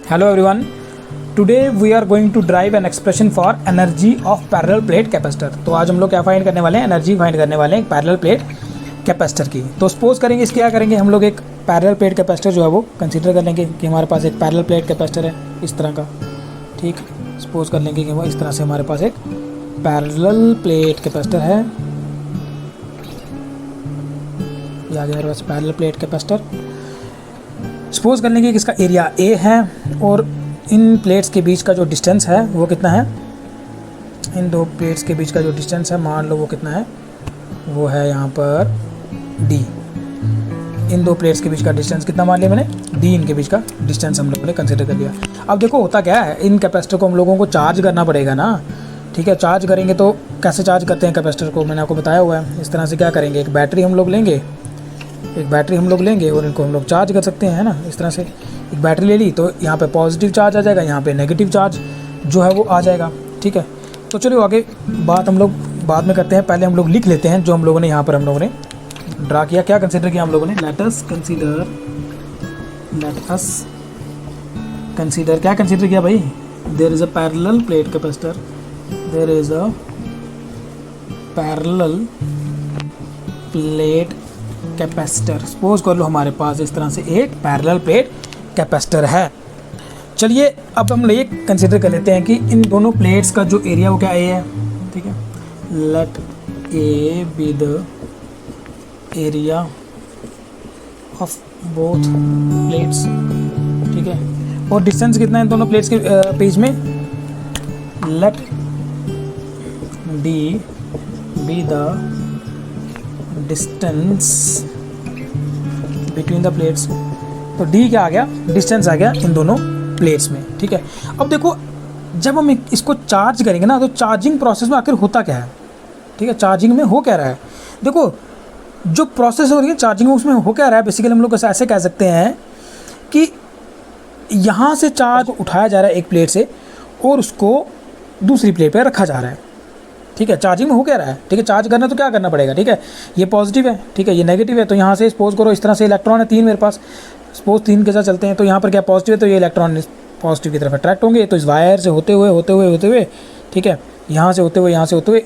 Hello everyone. Today we are going to derive an expression for energy of parallel plate capacitor. तो आज हम लोग क्या find करने वाले हैं, एनर्जी फाइंड करने वाले हैं पैरेलल प्लेट कैपेसिटर की। तो सपोज करेंगे इसके क्या करेंगे, हम लोग एक पैरेलल प्लेट कैपेसिटर जो है वो कंसीडर कर लेंगे कि हमारे पास एक पैरेलल प्लेट कैपेसिटर है इस तरह का। ठीक, सपोज कर लेंगे कि वो इस तरह से हमारे पास एक पैरेलल प्लेट कैपेसिटर है। ये आ गया हमारे पास पैरेलल प्लेट कैपेसिटर। सपोज कर लेंगे कि इसका एरिया ए है और इन प्लेट्स के बीच का जो डिस्टेंस है वो कितना है, इन दो प्लेट्स के बीच का जो डिस्टेंस है मान लो वो कितना है, वो है यहाँ पर डी। इन दो प्लेट्स के बीच का डिस्टेंस कितना मान लिया मैंने, डी। इनके बीच का डिस्टेंस हम लोगों ने कंसिडर कर लिया। अब देखो होता क्या है, इन कैपेसिटर को हम लोगों को चार्ज करना पड़ेगा ना। ठीक है, चार्ज करेंगे तो कैसे चार्ज करते हैं कैपेसिटर को, मैंने आपको बताया हुआ है। इस तरह से क्या करेंगे, एक बैटरी हम लोग लेंगे और इनको हम लोग चार्ज कर सकते हैं, है ना। इस तरह से एक बैटरी ले ली तो यहाँ पे पॉजिटिव चार्ज आ जाएगा, यहाँ पे नेगेटिव चार्ज जो है वो आ जाएगा। ठीक है, तो चलो आगे बात हम लोग बाद में करते हैं, पहले हम लोग लिख लेते हैं जो हम लोगों ने यहाँ पर हम लोगों ने ड्रा किया। क्या कंसिडर किया हम लोगों ने, लेट अस कंसीडर क्या कंसीडर किया भाई, there is a parallel plate capacitor, there is a parallel plate capacitor. Suppose कर लो हमारे पास इस तरह से एक पैरेलल प्लेट कैपेसिटर है। चलिए अब हम ये कंसीडर कर लेते हैं कि इन दोनों प्लेट्स का जो एरिया वो क्या ए है। ठीक है, let A be the area of both plates. ठीक है, और डिस्टेंस कितना है इन दोनों प्लेट्स के बीच में, let d be the distance between the plates. तो डी क्या आ गया, डिस्टेंस आ गया इन दोनों प्लेट्स में। ठीक है, अब देखो जब हम इसको चार्ज करेंगे ना तो चार्जिंग प्रोसेस में आखिर होता क्या है। ठीक है, चार्जिंग में हो क्या रहा है, देखो जो प्रोसेस हो रही है चार्जिंग में उसमें हो क्या रहा है, बेसिकली हम लोग ऐसे कह सकते हैं कि यहाँ से चार्ज उठाया जा रहा है एक प्लेट से और उसको दूसरी प्लेट पर रखा जा रहा है। ठीक है, चार्जिंग में हो क्या रहा है। ठीक है, चार्ज करना तो क्या करना पड़ेगा, ठीक है, ये पॉजिटिव है, ठीक है, ये नेगेटिव है। तो यहाँ से सपोज करो इस तरह से इलेक्ट्रॉन है 3 मेरे पास, सपोज 3 के साथ चलते हैं तो यहाँ पर क्या पॉजिटिव है, तो ये इलेक्ट्रॉन पॉजिटिव की तरफ अट्रैक्ट होंगे। तो इस वायर से होते हुए ठीक है, यहाँ से होते हुए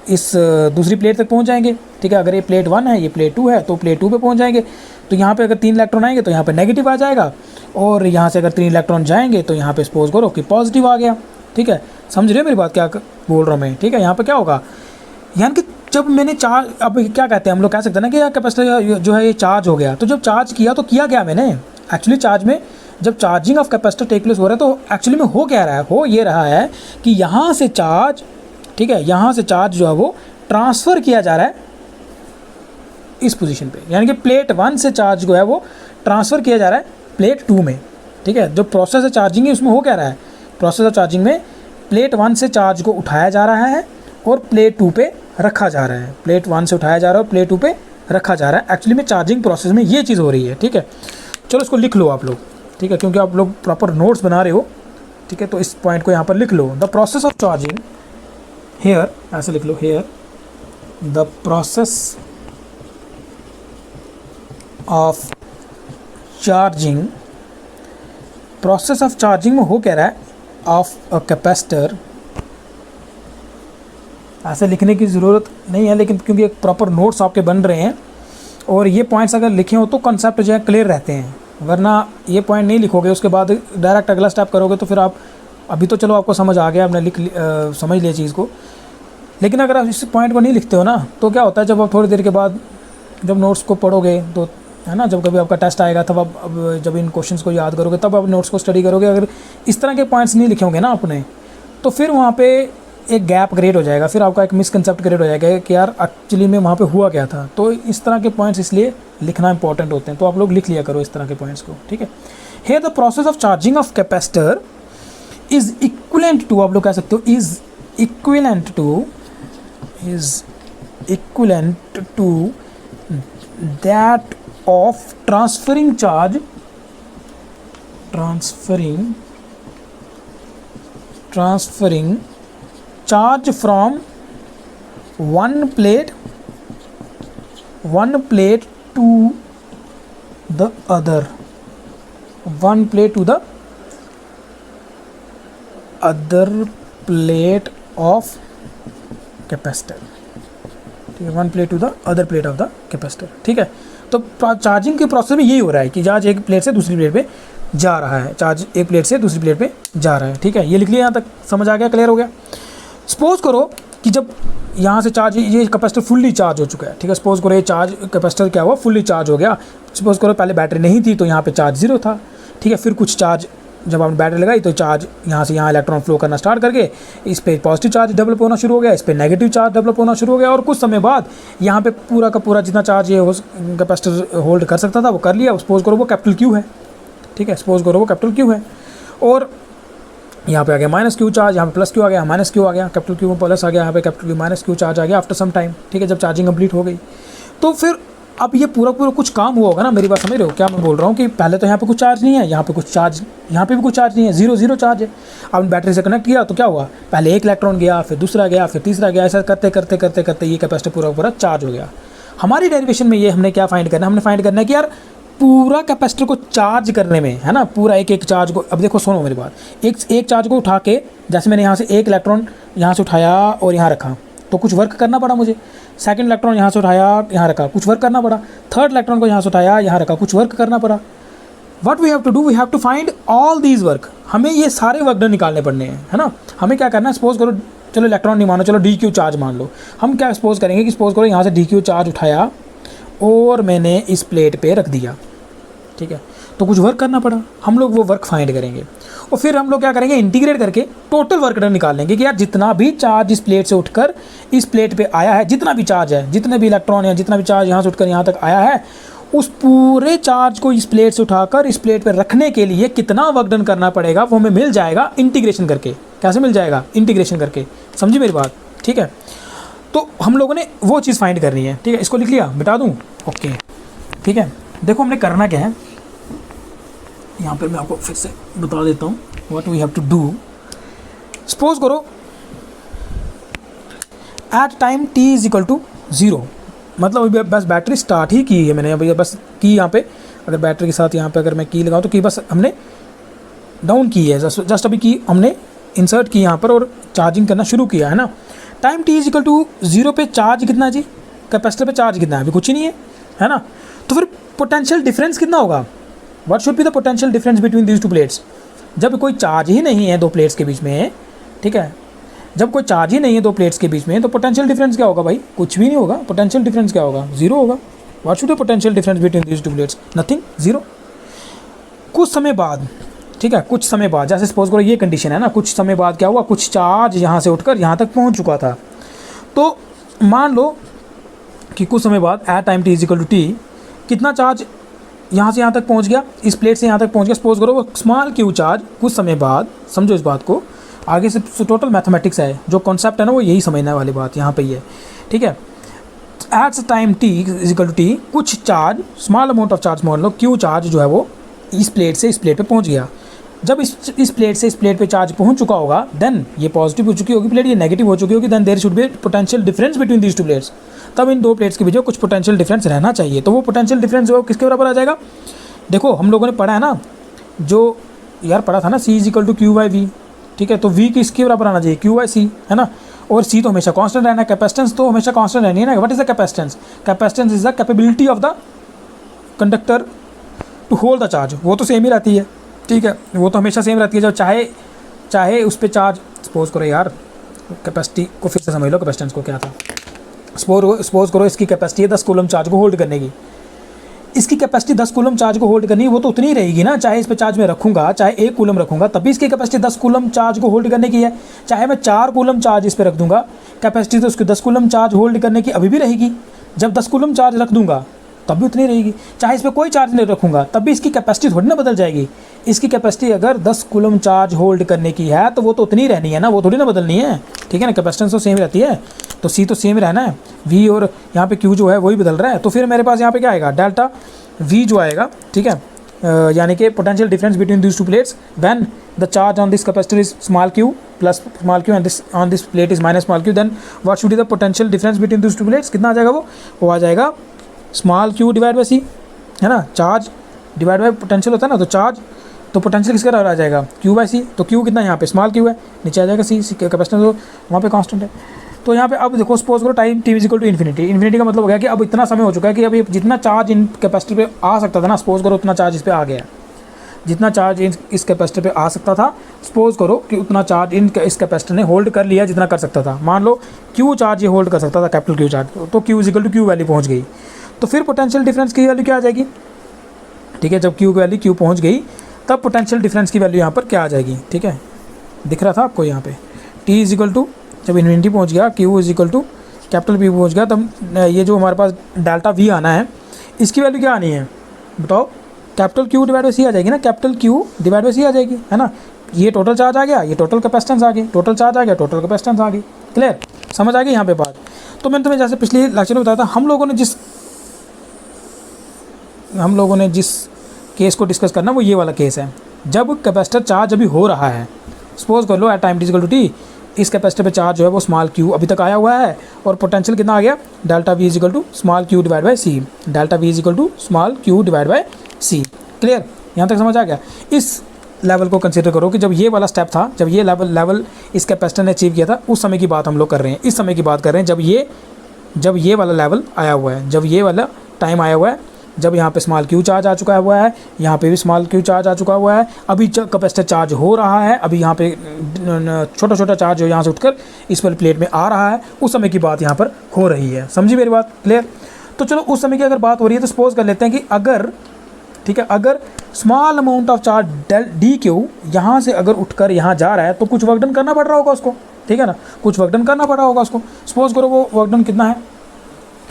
इस दूसरी प्लेट तक पहुँच जाएंगे। ठीक है, अगर ये प्लेट 1 है, ये प्लेट 2 है तो प्लेट 2 पे पहुँच जाएंगे। तो यहाँ पे अगर 3 इलेक्ट्रॉन आएंगे तो यहाँ पे नेगेटिव आ जाएगा, और यहाँ से अगर 3 इलेक्ट्रॉन जाएंगे तो यहाँ पे सपोज करो कि पॉजिटिव आ गया। ठीक है, समझ रहे हो मेरी बात क्या बोल रहा हूँ मैं। ठीक है, यहाँ पे क्या होगा, यानी कि जब मैंने चार्ज, अब क्या कहते हैं हम लोग कह सकते हैं ना कि यार कैपेसिटर जो है ये चार्ज हो गया। तो जब चार्ज किया तो किया क्या मैंने, एक्चुअली चार्ज में जब charging of capacitor take place हो रहा है तो एक्चुअली में हो क्या रहा है, हो ये रहा है कि यहाँ से चार्ज, ठीक है, यहाँ से चार्ज जो है वो ट्रांसफ़र किया जा रहा है इस पोजीशन पे, यानी कि प्लेट 1 से चार्ज जो है वो ट्रांसफ़र किया जा रहा है प्लेट 2 में। ठीक है, जो प्रोसेस है चार्जिंग है उसमें हो क्या रहा है, प्रोसेस ऑफ चार्जिंग में प्लेट 1 से चार्ज को उठाया जा रहा है और प्लेट 2 पे रखा जा रहा है। प्लेट 1 से उठाया जा रहा है और प्लेट 2 पे रखा जा रहा है। एक्चुअली में चार्जिंग प्रोसेस में ये चीज़ हो रही है। ठीक है, चलो इसको लिख लो आप लोग। ठीक है, क्योंकि आप लोग प्रॉपर नोट्स बना रहे हो। ठीक है, तो इस पॉइंट को यहाँ पर लिख लो, the process of charging here, ऐसे लिख लो, here the process of charging, process of charging में हो क्या रहा है ऑफ अ कैपेसिटर। ऐसे लिखने की ज़रूरत नहीं है, लेकिन क्योंकि एक प्रॉपर नोट्स आपके बन रहे हैं और ये पॉइंट्स अगर लिखे हो तो कंसेप्ट जो है क्लियर रहते हैं, वरना ये पॉइंट नहीं लिखोगे उसके बाद डायरेक्ट अगला स्टेप करोगे तो फिर आप, अभी तो चलो आपको समझ आ गया, आपने समझ लिया चीज़ को, लेकिन अगर आप इस पॉइंट को नहीं लिखते हो ना तो क्या होता है, जब आप थोड़ी देर के बाद जब नोट्स को पढ़ोगे तो, है ना, जब कभी आपका टेस्ट आएगा तब आप जब इन क्वेश्चंस को याद करोगे तब आप नोट्स को स्टडी करोगे। अगर इस तरह के पॉइंट्स नहीं लिखे होंगे ना आपने तो फिर वहाँ पे एक गैप क्रिएट हो जाएगा, फिर आपका एक मिसकंसेप्ट क्रिएट हो जाएगा कि यार एक्चुअली में वहाँ पे हुआ क्या था। तो इस तरह के पॉइंट्स इसलिए लिखना इंपॉर्टेंट होते हैं, तो आप लोग लिख लिया करो इस तरह के पॉइंट्स को। ठीक है, here the process of charging of capacitor is equivalent to, आप लोग कह सकते हो is equivalent to that of transferring charge from one plate to the other, one plate to the other plate of capacitor, ठीक है, one plate to the other plate of the capacitor, ठीक है। तो चार्जिंग के process में यही हो रहा है कि चार्ज एक प्लेट से दूसरी प्लेट पे जा रहा है, चार्ज एक प्लेट से दूसरी प्लेट पे जा रहा है, ठीक है। ये लिख लिया, यहाँ तक समझ आ गया, क्लियर हो गया। सपोज करो कि जब यहाँ से चार्ज, ये कैपेसिटर फुल्ली चार्ज हो चुका है, ठीक है। सपोज करो ये चार्ज कैपेसिटर क्या हुआ, फुल्ली चार्ज हो गया। सपोज करो पहले बैटरी नहीं थी तो यहाँ पे चार्ज 0 था, ठीक है। फिर कुछ चार्ज जब आपने बैटरी लगाई तो चार्ज यहाँ से यहाँ इलेक्ट्रॉन फ्लो करना स्टार्ट करके इस पे पॉजिटिव चार्ज डेवलप होना शुरू हो गया, इस पे नेगेटिव चार्ज डेवलप होना शुरू हो गया, और कुछ समय बाद यहाँ पे पूरा का पूरा जितना चार्ज ये कैपेसिटर होल्ड कर सकता था वो कर लिया। सपोज करो वो कैपिटल क्यू है, ठीक है, सपोज करो वो कैपिटल क्यू है, और यहाँ पे आ गया माइनस क्यू चार्ज, यहाँ पे प्लस क्यू आ गया, माइनस क्यू आ गया, कैपिटल क्यू प्लस आ गया, यहाँ पे capital Q minus Q charge आ गया आफ्टर सम टाइम, ठीक है, जब चार्जिंग कंप्लीट हो गई। तो फिर अब ये पूरा कुछ काम हुआ होगा ना, मेरी बात समझ रहे हो क्या मैं बोल रहा हूँ, कि पहले तो यहाँ पे कुछ चार्ज नहीं है, यहाँ पे कुछ चार्ज, यहाँ पे भी कुछ चार्ज नहीं है, 0 चार्ज है। अब बैटरी से कनेक्ट किया तो क्या हुआ, पहले एक इलेक्ट्रॉन गया, फिर दूसरा गया, फिर तीसरा गया, ऐसा करते करते करते करते ये कैपेसिटर पूरा चार्ज हो गया। हमारी डेरिवेशन में ये हमने क्या फाइंड करना है, हमने फाइंड करना है कि यार पूरा कैपेसिटर को चार्ज करने में, है ना, पूरा एक चार्ज को, अब देखो सुनो मेरी बात, एक चार्ज को उठा के, जैसे मैंने यहाँ से एक इलेक्ट्रॉन यहाँ से उठाया और यहाँ रखा तो कुछ वर्क करना पड़ा मुझे, सेकंड इलेक्ट्रॉन यहाँ से उठाया यहाँ रखा, कुछ वर्क करना पड़ा, थर्ड इलेक्ट्रॉन को यहाँ से उठाया यहाँ रखा, कुछ वर्क करना पड़ा। What we have to do, we have to find all these work, हमें ये सारे वर्क डन निकालने पड़ने हैं, है ना। हमें क्या करना है, सपोज करो, चलो इलेक्ट्रॉन नहीं मानो, चलो DQ चार्ज मान लो, हम क्या सपोज करेंगे कि सपोज करो यहाँ से DQ चार्ज उठाया और मैंने इस प्लेट पे रख दिया, ठीक है, तो कुछ वर्क करना पड़ा, हम लोग वो वर्क फाइंड करेंगे और फिर हम लोग क्या करेंगे, इंटीग्रेट करके टोटल वर्क डन निकाल लेंगे कि यार जितना भी चार्ज इस प्लेट से उठकर इस प्लेट पे आया है, जितना भी चार्ज है, जितने भी इलेक्ट्रॉन है, जितना भी चार्ज यहाँ से उठकर यहाँ तक आया है, उस पूरे चार्ज को इस प्लेट से उठाकर इस प्लेट पे रखने के लिए कितना वर्क डन करना पड़ेगा वो हमें मिल जाएगा इंटीग्रेशन करके। कैसे मिल जाएगा, इंटीग्रेशन करके, समझी मेरी बात, ठीक है। तो हम लोगों ने वो चीज़ फाइंड करनी है, ठीक है। इसको लिख लिया, मिटा दूँ, ओके, ठीक है। देखो हमने करना क्या है, यहाँ पर मैं आपको फिर से बता देता हूँ what we have to do. Suppose करो at time t is equal to 0, मतलब अभी बस बैटरी स्टार्ट ही की है मैंने, अभी बस की यहाँ पे, अगर बैटरी के साथ यहाँ पे अगर मैं की लगाऊँ तो की बस हमने डाउन की है, जस्ट अभी की हमने इंसर्ट की यहाँ पर और चार्जिंग करना शुरू किया है ना। Time t is equal to 0 पे चार्ज कितना है जी, कैपेसिटर पे चार्ज कितना है, अभी कुछ ही नहीं है ना। तो फिर पोटेंशियल डिफरेंस कितना होगा, what should be the potential difference between these two plates. जब कोई चार्ज ही नहीं है दो प्लेट्स के बीच में, ठीक है, जब कोई चार्ज ही नहीं है दो प्लेट्स के बीच में, तो पोटेंशियल डिफरेंस क्या होगा भाई, कुछ भी नहीं होगा, पोटेंशियल डिफरेंस क्या होगा, 0 होगा। What should be potential difference between these two plates, nothing, 0। कुछ समय बाद, ठीक है, कुछ समय बाद, जैसे सपोज करो ये कंडीशन है ना, कुछ समय बाद क्या हुआ, कुछ चार्ज यहाँ से उठकर यहाँ तक पहुँच चुका था, तो मान लो कि कुछ समय बाद at time t is equal to t कितना चार्ज यहाँ से यहाँ तक पहुँच गया, इस प्लेट से यहाँ तक पहुँच गया। सपोज करो वो स्मॉल क्यू चार्ज कुछ समय बाद, समझो इस बात को, आगे से टोटल मैथमेटिक्स है, जो कॉन्सेप्ट है ना वो यही समझने वाली बात यहाँ पे ही है, ठीक है। At time t is equal to t कुछ charge, small amount of charge मान लो, क्यू चार्ज जो है वो इस प्लेट से इस प्लेट पे पहुँच गया। जब इस प्लेट से इस प्लेट पे चार्ज पहुँच चुका होगा, देन ये पॉजिटिव हो चुकी होगी प्लेट, ये नेगेटिव हो चुकी होगी, then there should be potential difference between these two plates. तब इन दो प्लेट्स के बीच में कुछ पोटेंशियल डिफरेंस रहना चाहिए। तो वो पोटेंशियल डिफरेंस जो है किसके बराबर आ जाएगा, देखो हम लोगों ने पढ़ा है ना, जो यार पढ़ा था ना, C is equal to q by V, ठीक है। तो V किसके बराबर आना चाहिए, Q बाई C, है ना, और C तो हमेशा कांस्टेंट रहना है, कैपेसिटेंस तो हमेशा कांस्टेंट रहनी है ना। What is the capacitance, capacitance is the capability of the conductor to hold the charge, वो तो सेम ही रहती है, ठीक है, वो तो हमेशा सेम रहती है। जब चाहे उस पर चार्ज, सपोज करो यार कैपेसिटी को फिर से समझ लो, कैपेसिटेंस को क्या था, सपोज करो इसकी कैपेसिटी है 10 कूलम चार्ज को होल्ड करने की, इसकी कैपेसिटी 10 कूलम चार्ज को होल्ड करनी है, वो तो उतनी ही रहेगी ना, चाहे इस पे चार्ज मैं रखूंगा, चाहे 1 कूलम रखूंगा, तब भी इसकी कैपेसिटी 10 कूलम चार्ज को होल्ड करने की है। चाहे मैं 4 कूलम चार्ज इस पे रख दूंगा, कैपेसिटी तो उसकी 10 कूलम चार्ज होल्ड करने की अभी भी रहेगी। जब 10 कूलम चार्ज रख दूंगा तब भी उतनी रहेगी। चाहे इस पर कोई चार्ज नहीं रखूंगा तब भी इसकी कैपेसिटी थोड़ी ना बदल जाएगी। इसकी कैपेसिटी अगर 10 कूलम चार्ज होल्ड करने की है तो वो तो उतनी रहनी है ना, वो थोड़ी ना बदलनी है, ठीक है ना। कैपेसिटेंस तो सेम रहती है, तो C तो सेम रहना है, V और यहाँ पे Q जो है वही बदल रहा है। तो फिर मेरे पास यहाँ पे क्या आएगा, डेल्टा V जो आएगा, ठीक है, यानी कि potential difference between this two plates when the charge on this capacitor is small q plus small q and this on this plate is minus small q, then what should be the potential difference between this two plates. कितना आ जाएगा वो आ जाएगा small q divide by c, है ना। Charge divide by potential होता है ना, तो चार्ज तो पोटेंशियल किसका आ जाएगा, क्यू बाई सी। तो क्यू कितना है यहाँ पे, स्मॉल क्यू है, नीचे आ जाएगा सी, कैपेसिटेंस तो वहाँ पे कांस्टेंट है। तो यहाँ पे अब देखो सपोज करो time T equal to infinity. Infinity का मतलब हो गया कि अब इतना समय हो चुका है कि अभी जितना चार्ज इन कैपेसिटर पे आ सकता था ना, सपोज करो उतना चार्ज इस पर आ गया। जितना चार्ज इस कैपेसिटर पे आ सकता था, सपोज करो कि उतना चार्ज इस कैपेसिटर ने होल्ड कर लिया जितना कर सकता था। मान लो क्यू चार्ज ये होल्ड कर सकता था, कैपिटल क्यू चार्ज, तो q equal to Q value पहुँच गई। तो फिर पोटेंशियल डिफरेंस की वैल्यू क्या आ जाएगी, ठीक है। जब क्यू की वैल्यू क्यू पहुँच गई तब पोटेंशियल डिफरेंस की वैल्यू यहाँ पर क्या आ जाएगी, ठीक है। दिख रहा था आपको यहाँ पे टी इज इक्वल टू, जब इन्फिनिटी पहुँच गया, q is equal to capital P पहुँच गया, तब ये जो हमारे पास डेल्टा वी आना है, इसकी वैल्यू क्या आनी है बताओ, कैपिटल क्यू डिवाइड बाई सी आ जाएगी ना, कैपिटल क्यू डिवाइड बाई सी आ जाएगी, है ना। ये टोटल चार्ज आ गया, ये टोटल कैपेसिटेंस आ गई, टोटल चार्ज आ गया, टोटल कैपेसिटेंस आ गई। क्लियर, समझ आ गई यहाँ पे बात। तो मैंने तुम्हें जैसे पिछले लेक्चर में बताया था, हम लोगों ने जिस केस को डिस्कस करना वो ये वाला केस है, जब कैपेसिटर चार्ज अभी हो रहा है। सपोज कर लो at time T equal to T, इस कैपेसिटर पे चार्ज जो है वो स्मॉल क्यू अभी तक आया हुआ है, और पोटेंशियल कितना आ गया, delta V is equal to small q divide by C, delta V is equal to small q divide by C. Clear, यहाँ तक समझ आ गया। इस लेवल को कंसिडर करो कि जब ये वाला स्टेप था, जब ये लेवल इस कैपेसिटर ने अचीव किया था, उस समय की बात हम लोग कर रहे हैं, इस समय की बात कर रहे हैं जब ये वाला लेवल आया हुआ है, जब ये वाला टाइम आया हुआ है, जब यहाँ पे स्मॉल क्यू चार्ज आ चुका हुआ है, यहाँ पे भी स्मॉल क्यू चार्ज आ चुका हुआ है, अभी कैपेसिटर चार्ज हो रहा है, अभी यहाँ पे छोटा छोटा चार्ज जो यहाँ से उठकर इस वाली प्लेट में आ रहा है, उस समय की बात यहाँ पर हो रही है। समझी मेरी बात, क्लियर। तो चलो उस समय की अगर बात हो रही है तो सपोज कर लेते हैं कि अगर, ठीक है, अगर small amount of charge d Q यहाँ से अगर उठकर यहाँ जा रहा है तो कुछ वर्क डन करना पड़ रहा होगा उसको, ठीक है ना, कुछ वर्क डन करना पड़ रहा होगा उसको। सपोज करो वो वर्क डन कितना है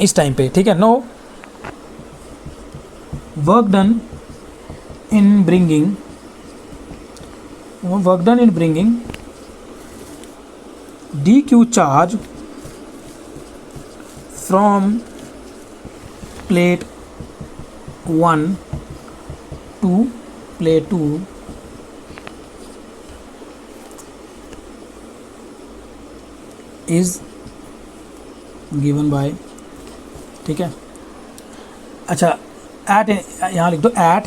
इस टाइम पे, ठीक है, no work done in bringing dq charge from plate 1 to plate 2 is given by, ठीक है। अच्छा, एट, यहाँ लिख दो at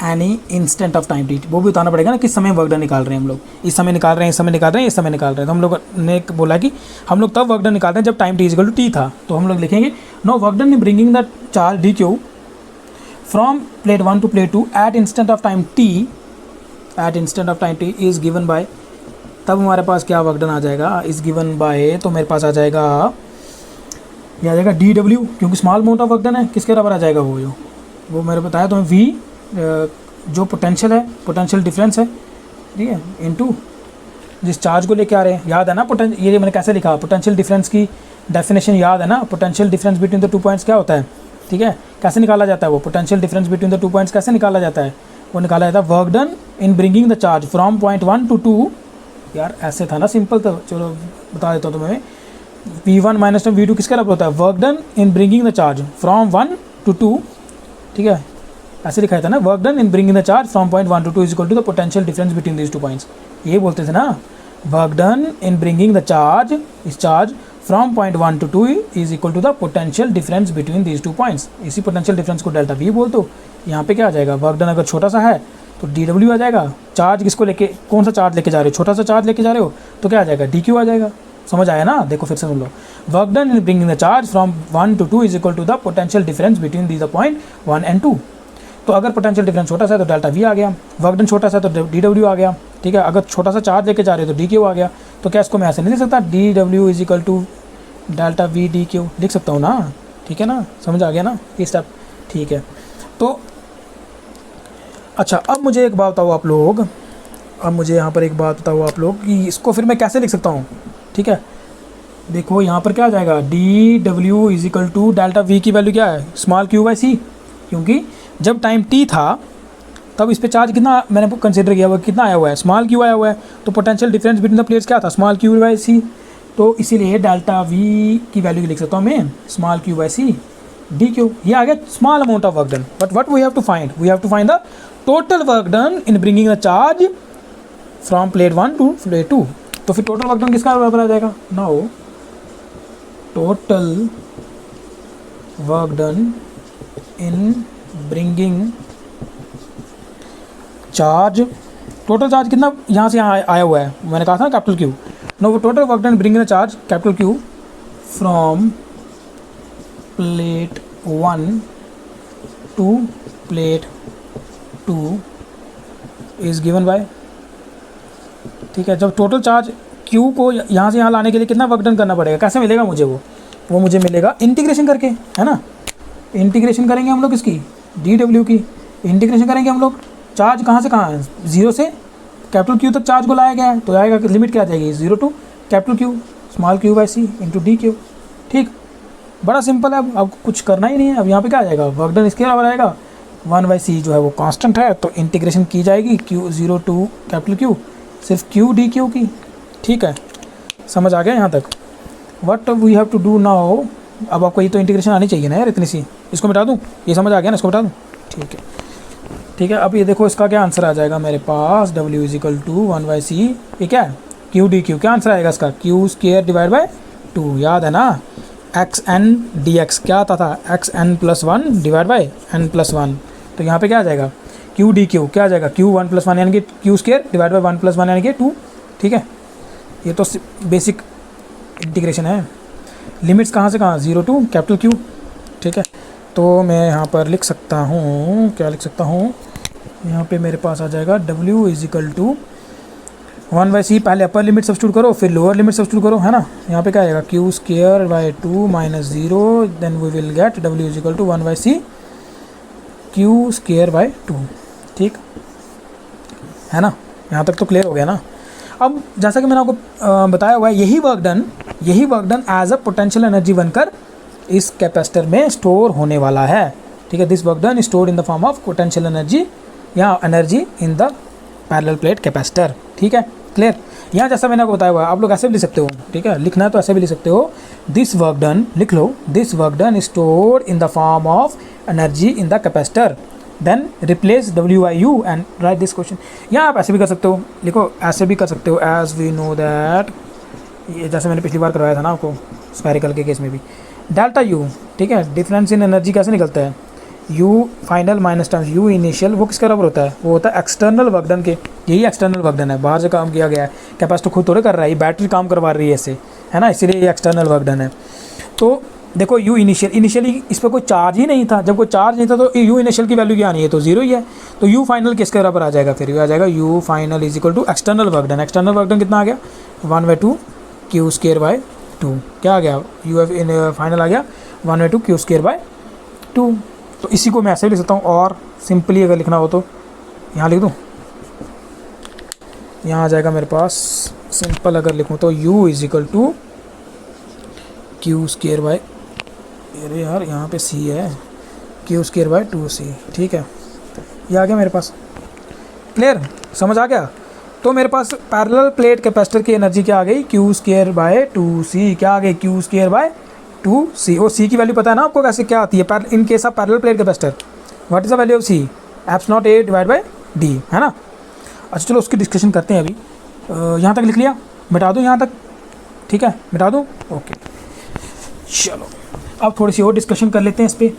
any instant of time T, वो भी बताना पड़ेगा ना किस समय वर्क डन निकाल रहे हैं हम लोग, इस समय निकाल रहे हैं, इस समय निकाल रहे हैं, इस समय निकाल रहे हैं। तो हम लोग ने बोला कि हम लोग तब वर्क डन निकाल रहे हैं जब time T equal to t था। तो हम लोग लिखेंगे no work done in bringing the charge d q from plate 1 to plate 2 at instant of time t, is given by, तब हमारे पास क्या वर्क डन आ जाएगा, इज़ गिवन बाय, तो मेरे पास आ जाएगा, ये आ जाएगा डी डब्ल्यू, क्योंकि small amount of work done है, किसके बराबर आ जाएगा, वो मैंने बताया तो वी जो पोटेंशियल है, पोटेंशियल डिफरेंस है, ठीक है, इनटू जिस चार्ज को लेके आ रहे हैं। याद है ना ये मैंने कैसे लिखा, पोटेंशियल डिफरेंस की डेफिनेशन याद है ना, potential difference between the 2 points क्या होता है, ठीक है, कैसे निकाला जाता है वो potential difference between the 2 points कैसे निकाला जाता है, वो निकाला जाता है work done in bringing the charge from point 1 to 2। यार ऐसे था ना सिंपल, तो चलो बता देता हूँ तुम्हें, V1 माइनस V2 किसका बराबर होता है, work done in bringing the charge from 1 to 2, ठीक है, ऐसे लिखा था ना, work done in bringing the charge from point 1 to 2 is equal to the potential difference between these 2 points. ये बोलते थे ना, work done in bringing the charge, इस charge from point 1 to 2 is equal to the potential difference between these 2 points. इसी potential difference को delta we बोल दो। यहाँ पे क्या आ जाएगा, वर्क डन अगर छोटा सा है तो डी डब्ल्यू आ जाएगा, चार्ज किसको लेके, कौन सा चार्ज लेके जा रहे हो, छोटा सा चार्ज लेके जा रहे हो तो क्या आ जाएगा, डी क्यू आ जाएगा। समझ आया ना, देखो फिर से सुन लो, work done in bringing the charge from 1 to 2 is equal to the potential difference between the the point 1 and 2। तो अगर पोटेंशियल डिफरेंस छोटा सा है तो डेल्टा वी आ गया, वर्क डन छोटा सा है तो डी डब्ल्यू आ गया, ठीक है। अगर छोटा सा चार्ज लेके जा रहे हो तो डी क्यू आ गया। तो क्या इसको मैं ऐसे नहीं लिख सकता, d W is equal to delta V d q, लिख सकता हूँ ना, ठीक है ना, समझ आ गया ना ये स्टेप, ठीक है। तो अच्छा, अब मुझे एक बात बताओ आप लोग, अब मुझे यहाँ पर एक बात बताओ आप लोग कि इसको फिर मैं कैसे लिख सकता हूँ, ठीक है। देखो यहाँ पर क्या आ जाएगा, d W is equal to delta V की वैल्यू क्या है, स्मॉल क्यू बाई सी, क्योंकि जब टाइम टी था तब इस पे चार्ज कितना मैंने कंसिडर किया हुआ, कितना आया हुआ है, स्मॉल क्यू आया हुआ है। तो potential difference between the plates क्या था, स्मॉल क्यू बाई सी। तो इसीलिए डेल्टा वी की वैल्यू लिख सकता हूँ मैं, small q by C d q. ये आ गया small amount of work done, but what we have to find, we have to find the total work done in bringing the charge from plate 1 to plate 2। तो फिर total work done किसका बराबर आ जाएगा, now total work done in bringing charge, total charge कितना यहाँ से यहाँ आया हुआ है, मैंने कहा था ना capital Q. No total work done bring in charge capital Q from plate 1 to plate 2 is given by, ठीक है। जब टोटल चार्ज क्यू को यहाँ से यहाँ लाने के लिए कितना वर्क डन करना पड़ेगा, कैसे मिलेगा मुझे वो मुझे मिलेगा इंटीग्रेशन करके, है ना। इंटीग्रेशन करेंगे हम लोग इसकी डी डब्ल्यू की, इंटीग्रेशन करेंगे हम लोग, चार्ज कहाँ से कहाँ है, 0 से कैपिटल क्यू तक चार्ज को लाया गया है, तो आएगा लिमिट क्या आ जाएगी 0 to capital Q small q by C into d q. ठीक, बड़ा सिंपल है, अब कुछ करना ही नहीं है। अब यहाँ पे क्या आ जाएगा, वर्क डन इसके बराबर आएगा 1/c जो है वो कांस्टेंट है, तो इंटीग्रेशन की जाएगी क्यू 0 टू कैपिटल क्यू सिर्फ क्यू डी क्यू की। ठीक है, समझ आ गया यहाँ तक। What we have to do now, अब आपको ये तो इंटीग्रेशन आनी चाहिए ना यार इतनी सी, इसको मिटा दूँ, ये समझ आ गया ना, इसको मिटा दूँ। ठीक है ठीक है, अब ये देखो इसका क्या आंसर आ जाएगा मेरे पास, W = 1/c, ये क्या है क्यू डी क्यू, क्या आंसर आएगा इसका, Q² डिवाइड बाई 2, याद है ना। xn dx क्या आता था, xn+1 डिवाइड बाई n+1, तो यहाँ पे क्या आ जाएगा क्यू डी क्यू, क्या आ जाएगा Q1 + 1 यानी कि Q² डिवाइड बाई 1 + 1 यानी कि 2। ठीक है, ये तो बेसिक इंटीग्रेशन है। लिमिट्स कहाँ से कहाँ, 0 टू कैपिटल क्यू। ठीक है, तो मैं यहाँ पर लिख सकता हूँ, क्या लिख सकता हूँ, यहाँ पे मेरे पास आ जाएगा W = 1/c, पहले अपर लिमिट सब्स्टिट्यूट करो फिर लोअर लिमिट सब्स्टिट्यूट करो, है ना। यहाँ पे क्या आएगा Q²/2 - 0, then we will get W = 1/c Q²/2। ठीक है ना, यहाँ तक तो क्लियर हो गया ना। अब जैसा कि मैंने आपको बताया हुआ है, यही work done as a potential energy बनकर इस कैपेसिटर में स्टोर होने वाला है। ठीक है, this work done stored in the form of potential energy या energy in the parallel plate capacitor. ठीक है, क्लियर। यहाँ जैसा मैंने आपको बताया हुआ है, आप लोग ऐसे भी लिख सकते हो। ठीक है, लिखना है तो ऐसे भी लिख सकते हो, दिस वर्क डन, लिख लो, this work done stored in the form of energy in the capacitor, then replace WIU and write this question. यहाँ आप ऐसे भी कर सकते हो, लिखो ऐसे भी कर सकते हो, एज वी नो दैट, ये जैसे मैंने पिछली बार करवाया था ना आपको स्फेरिकल के केस में भी, डेल्टा U। ठीक है, डिफरेंस इन एनर्जी कैसे निकलता है, U final minus times U initial, वो किसके बराबर होता है, वो होता है एक्सटर्नल वर्क डन के। यही एक्सटर्नल वर्क डन है, बाहर से काम किया गया है, कैपेसिटर खुद थोड़े कर रहा है, ये बैटरी काम करवा रही है इससे, है ना, इसीलिए ये एक्सटर्नल वर्क डन है। तो देखो U इनिशियली इस पर कोई चार्ज ही नहीं था, जब कोई चार्ज नहीं था तो U इनिशियल की वैल्यू क्या आनी है, तो 0 ही है, तो U फाइनल किसके बराबर आ जाएगा, फिर आ जाएगा U final = external work done. External work done कितना आ गया, 1/2 Q²/2, क्या आ गया, U फाइनल आ गया 1/2 Q²/2। तो इसी को मैं ऐसे लिख सकता हूँ, और सिंपली अगर लिखना हो तो यहाँ लिख दूँ, यहाँ आ जाएगा मेरे पास, सिंपल अगर लिखूँ तो U = Q²/, अरे यार यहाँ पे C है, Q²/2C। ठीक है, ये आ गया मेरे पास, क्लियर, समझ आ गया। तो मेरे पास पैरेलल प्लेट कैपेसिटर की एनर्जी क्या आ गई, Q²/2C, क्या आ गई Q²/2C। और C की वैल्यू पता है ना आपको कैसे क्या आती है, in case of parallel plate capacitor, what is the value of C, ε0A divide by D, है ना। अच्छा चलो उसकी डिस्कशन करते हैं अभी। यहाँ तक लिख लिया, मिटा दूँ यहाँ तक, ठीक है, मिटा दूँ, ओके। चलो अब थोड़ी सी और डिस्कशन कर लेते हैं इस पर।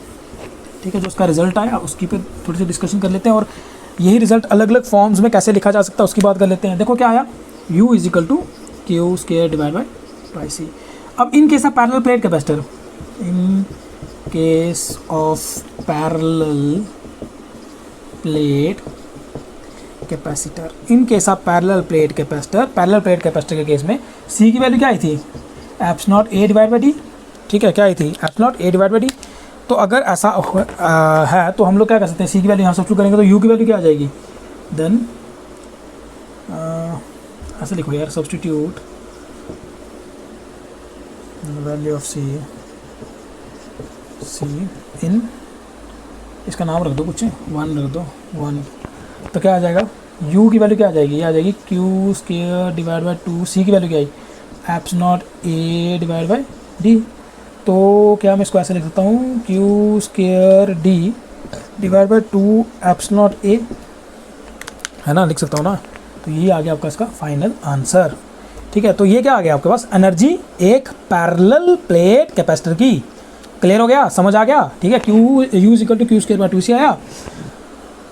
ठीक है, जो उसका रिजल्ट आया उसकी पे थोड़ी सी डिस्कशन कर लेते हैं, और यही रिजल्ट अलग अलग फॉर्म्स में कैसे लिखा जा सकता है उसकी बात कर लेते हैं। देखो क्या आया, U = Q² divide by 2C। अब in case of parallel plate capacitor, in case of parallel plate capacitor, in case of parallel plate capacitor के केस में C की वैल्यू क्या आई थी, ε0A डिवाइड बाई D। ठीक है, क्या आई थी, ε0A डिवाइड बाई D। तो अगर ऐसा है तो हम लोग क्या कर सकते हैं, C की वैल्यू यहाँ सब्स्टिट्यूट करेंगे तो U की वैल्यू क्या आ जाएगी, देन ऐसे लिखो यार, सब्स्टिट्यूट वैल्यू ऑफ C इन, इसका नाम रख दो कुछ 1 रख दो 1, तो क्या आ जाएगा, U की वैल्यू क्या आ जाएगी, ये आ जाएगी Q² डिवाइड बाई 2C की वैल्यू क्या आई, ε0A डिवाइड बाई D। तो क्या मैं इसको ऐसे लिख सकता हूँ, Q² D divide by 2 ε0A, है ना, लिख सकता हूँ ना। तो ये आ गया आपका इसका फाइनल आंसर। ठीक है, तो ये क्या आ गया आपके पास, एनर्जी एक पैरेलल प्लेट कैपेसिटर की। क्लियर हो गया, समझ आ गया। ठीक है, U = Q² बाई 2C आया।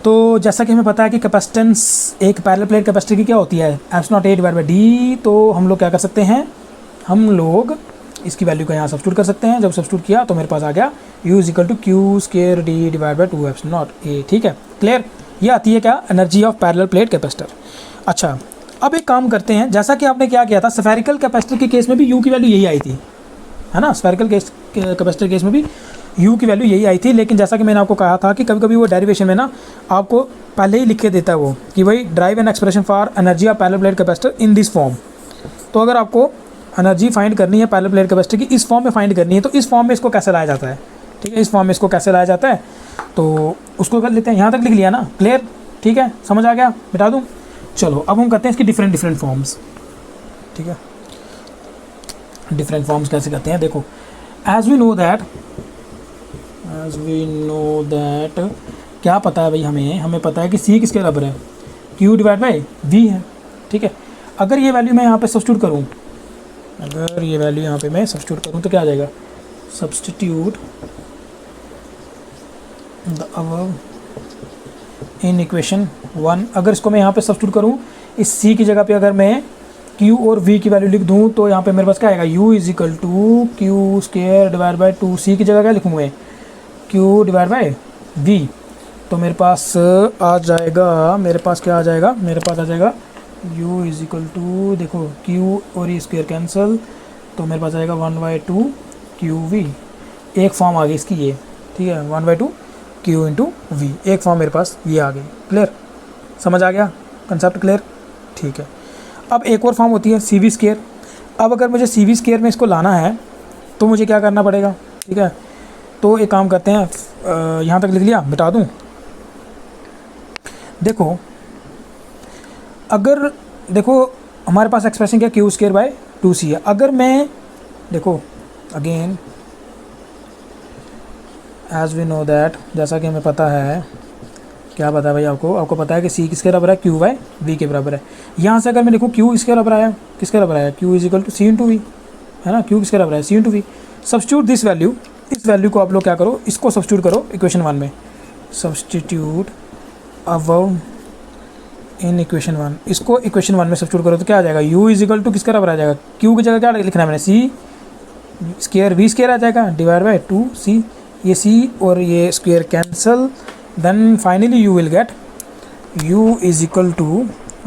तो जैसा कि हमें पता है कि कैपेसिटेंस एक पैरेलल प्लेट कैपेसिटर की क्या होती है, ε0a/d। तो हम लोग क्या कर सकते हैं, हम लोग इसकी वैल्यू का यहाँ सब्स्टिट्यूट कर सकते हैं। जब सब्स्टिट्यूट किया तो मेरे पास आ गया u = Q²d/2ε0a। ठीक है, क्लियर। ये आती है क्या, energy of parallel plate capacitor. अच्छा, अब एक काम करते हैं, जैसा कि आपने क्या किया था स्फेरिकल कैपेसिटर के केस में भी u की वैल्यू यही आई थी, है ना। स्फेरिकल कैपेसिटर केस में भी u की वैल्यू यही आई थी, लेकिन जैसा कि मैंने आपको कहा था कि कभी कभी वो डेरिवेशन में ना आपको पहले ही लिख के देता है वो कि भाई drive an expression for energy of parallel plate capacitor in this form. तो अगर आपको एनर्जी फाइंड करनी है पैरेलल प्लेट कैपेसिटर की इस फॉर्म में फाइंड करनी है, तो इस फॉर्म में इसको कैसे लाया जाता है, ठीक है, इस फॉर्म में इसको कैसे लाया जाता है, तो उसको कर लेते हैं। यहाँ तक लिख लिया ना, क्लियर, ठीक है, समझ आ गया, मिटा दूँ। चलो अब हम करते हैं इसकी डिफरेंट फॉर्म्स। ठीक है, डिफरेंट फॉर्म्स कैसे करते हैं, देखो एज वी नो दैट क्या पता है भाई, हमें पता है कि c किसके बराबर है, Q/V है। ठीक है, अगर ये वैल्यू मैं यहाँ पे सब्स्टिट्यूट करूँ, तो क्या आ जाएगा, substitute the above in equation 1। अगर इसको मैं यहाँ पे सब्स्टिट्यूट करूँ, इस c की जगह पे अगर मैं q और v की वैल्यू लिख दूँ, तो यहाँ पे मेरे पास क्या आएगा, u = Q²/2। c की जगह क्या लिखूँ मैं, Q/V। तो मेरे पास आ जाएगा, मेरे पास आ जाएगा u = देखो q और e स्क्वायर कैंसिल, तो मेरे पास आएगा 1/2 QV। एक फॉर्म आ गई इसकी ये, ठीक है, 1/2 Q × V, एक फॉर्म मेरे पास ये आ गई। क्लियर, समझ आ गया कंसेप्ट, क्लियर, ठीक है। अब एक और फॉर्म होती है CV²। अब अगर मुझे CV² में इसको लाना है तो मुझे क्या करना पड़ेगा, ठीक है, तो एक काम करते हैं, यहाँ तक लिख लिया, मिटा दूँ। देखो अगर हमारे पास एक्सप्रेशन क्या Q²/2c है। अगर मैं देखो again as we know that, जैसा कि हमें पता है, क्या पता है भाई आपको पता है कि c किसके बराबर है, Q/V के बराबर है। यहाँ से अगर मैं लिखूँ Q इसके बराबर आया, किसके बराबर आया, Q = C × V, है ना, Q किसके बराबर है, C × V। Substitute this value, इस वैल्यू को आप लोग क्या करो, इसको सब्स्टिट्यूट करो इक्वेशन 1 में, सब्स्टिट्यूट अबव इन इक्वेशन 1, इसको इक्वेशन 1 में सब्स्टिट्यूट करो तो क्या आ जाएगा, u = किसके बराबर आ जाएगा, Q की जगह क्या लिखना है मैंने, C²V² आ जाएगा /2c, ये c और ये square cancel, then finally you will get u =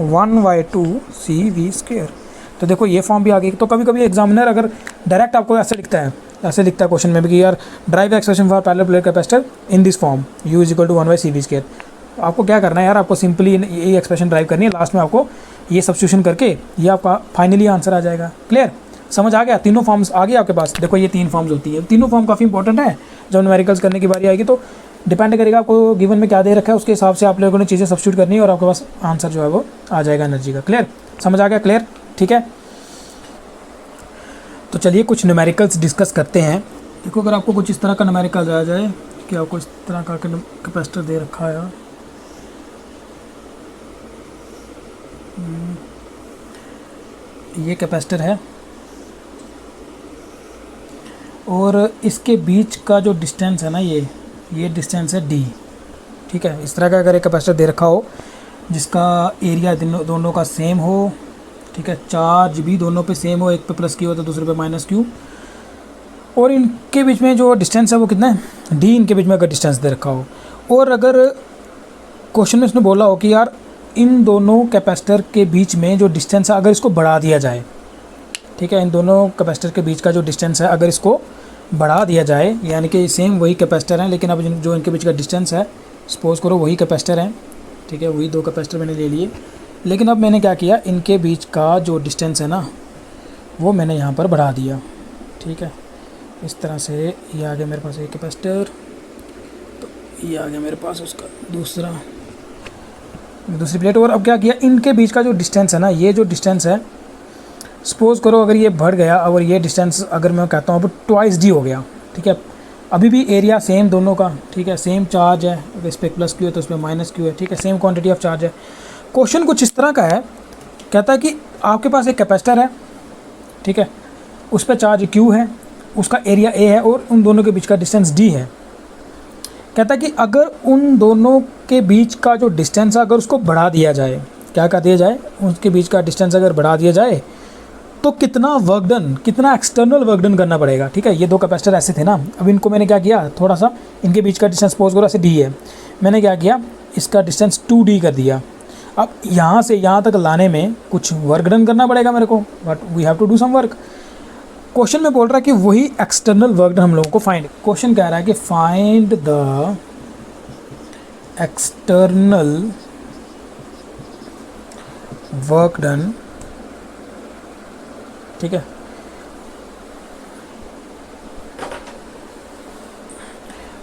1/2 CV²। तो देखो ये फॉर्म भी आ गई। तो कभी कभी एग्जामिनर अगर डायरेक्ट आपको ऐसे लिखता है क्वेश्चन में भी कि यार drive expression for parallel plate capacitor in this form u = 1/CV²। आपको क्या करना है यार, आपको सिंपली ये एक्सप्रेशन ड्राइव करनी है, लास्ट में आपको ये सब्स्टिट्यूशन करके ये आपका फाइनली आंसर आ जाएगा। क्लियर, समझ आ गया, तीनों फॉर्म्स आ गए आपके पास। देखो ये 3 फॉर्म्स होती है, तीनों फॉर्म काफ़ी इंपॉर्टेंट है। जब न्यूमेरिकल्स करने की बारी आएगी तो डिपेंड करेगा आपको गिवन में क्या दे रखा है, उसके हिसाब से आप लोगों ने चीज़ें सब्स्टिट्यूट करनी है और आपके पास आंसर जो है वो आ जाएगा एनर्जी का। क्लियर, समझ आ गया, क्लियर, ठीक है। तो चलिए कुछ न्यूमेरिकल्स डिस्कस करते हैं। देखो अगर आपको कुछ इस तरह का न्यूमेरिकल आ जाए कि आपको इस तरह का कैपेसिटर दे रखा है, ये कैपेसिटर है और इसके बीच का जो डिस्टेंस है ना, ये डिस्टेंस है d। ठीक है, इस तरह का अगर एक कैपेसिटर दे रखा हो जिसका एरिया दोनों का सेम हो, ठीक है, चार्ज भी दोनों पे सेम हो, एक पे प्लस क्यू हो तो दूसरे पे माइनस क्यू, और इनके बीच में जो डिस्टेंस है वो कितना है, d, इनके बीच में अगर डिस्टेंस दे रखा हो, और अगर क्वेश्चन में उसने बोला हो कि यार इन दोनों कैपेसिटर के बीच में जो डिस्टेंस है अगर इसको बढ़ा दिया जाए, ठीक है, इन दोनों कैपेसिटर के बीच का जो डिस्टेंस है अगर इसको बढ़ा दिया जाए, यानी कि सेम वही कैपेसिटर हैं लेकिन अब जो इनके बीच का डिस्टेंस है, सपोज़ करो वही कैपेसिटर हैं, ठीक है, वही 2 कैपेसिटर मैंने ले लिए, लेकिन अब मैंने क्या किया, इनके बीच का जो डिस्टेंस है ना वो मैंने यहाँ पर बढ़ा दिया। ठीक है, इस तरह से ये आ गया मेरे पास एक कैपेसिटर, तो ये आ गया मेरे पास उसका दूसरी प्लेट। और अब क्या किया, इनके बीच का जो डिस्टेंस है ना, ये जो डिस्टेंस है, सपोज़ करो अगर ये बढ़ गया और ये डिस्टेंस अगर मैं कहता हूँ अब 2d हो गया, ठीक है, अभी भी एरिया सेम दोनों का, ठीक है, सेम चार्ज है, अगर इस पर प्लस क्यू है तो इस पर माइनस क्यू है, ठीक है, सेम क्वांटिटी ऑफ चार्ज है। क्वेश्चन कुछ इस तरह का है, कहता है कि आपके पास एक कैपेसिटर है, ठीक है, उस पर चार्ज क्यू है, उसका एरिया ए है और उन दोनों के बीच का डिस्टेंस डी है। कहता है कि अगर उन दोनों के बीच का जो डिस्टेंस है अगर उसको बढ़ा दिया जाए, क्या कर दिया जाए, उसके बीच का डिस्टेंस अगर बढ़ा दिया जाए तो कितना वर्क डन, कितना एक्सटर्नल वर्क डन करना पड़ेगा। ठीक है, ये दो कैपेसिटर ऐसे थे ना, अब इनको मैंने क्या किया, थोड़ा सा इनके बीच का डिस्टेंस सपोज करो ऐसे डी है, मैंने क्या किया, इसका डिस्टेंस 2d कर दिया। अब यहाँ से यहाँ तक लाने में कुछ वर्क डन करना पड़ेगा मेरे को, but we have to do some work. Question में बोल रहा है कि वही एक्सटर्नल वर्क डन हम लोगों को फाइंड, क्वेश्चन कह रहा है कि find the external work done. ठीक है,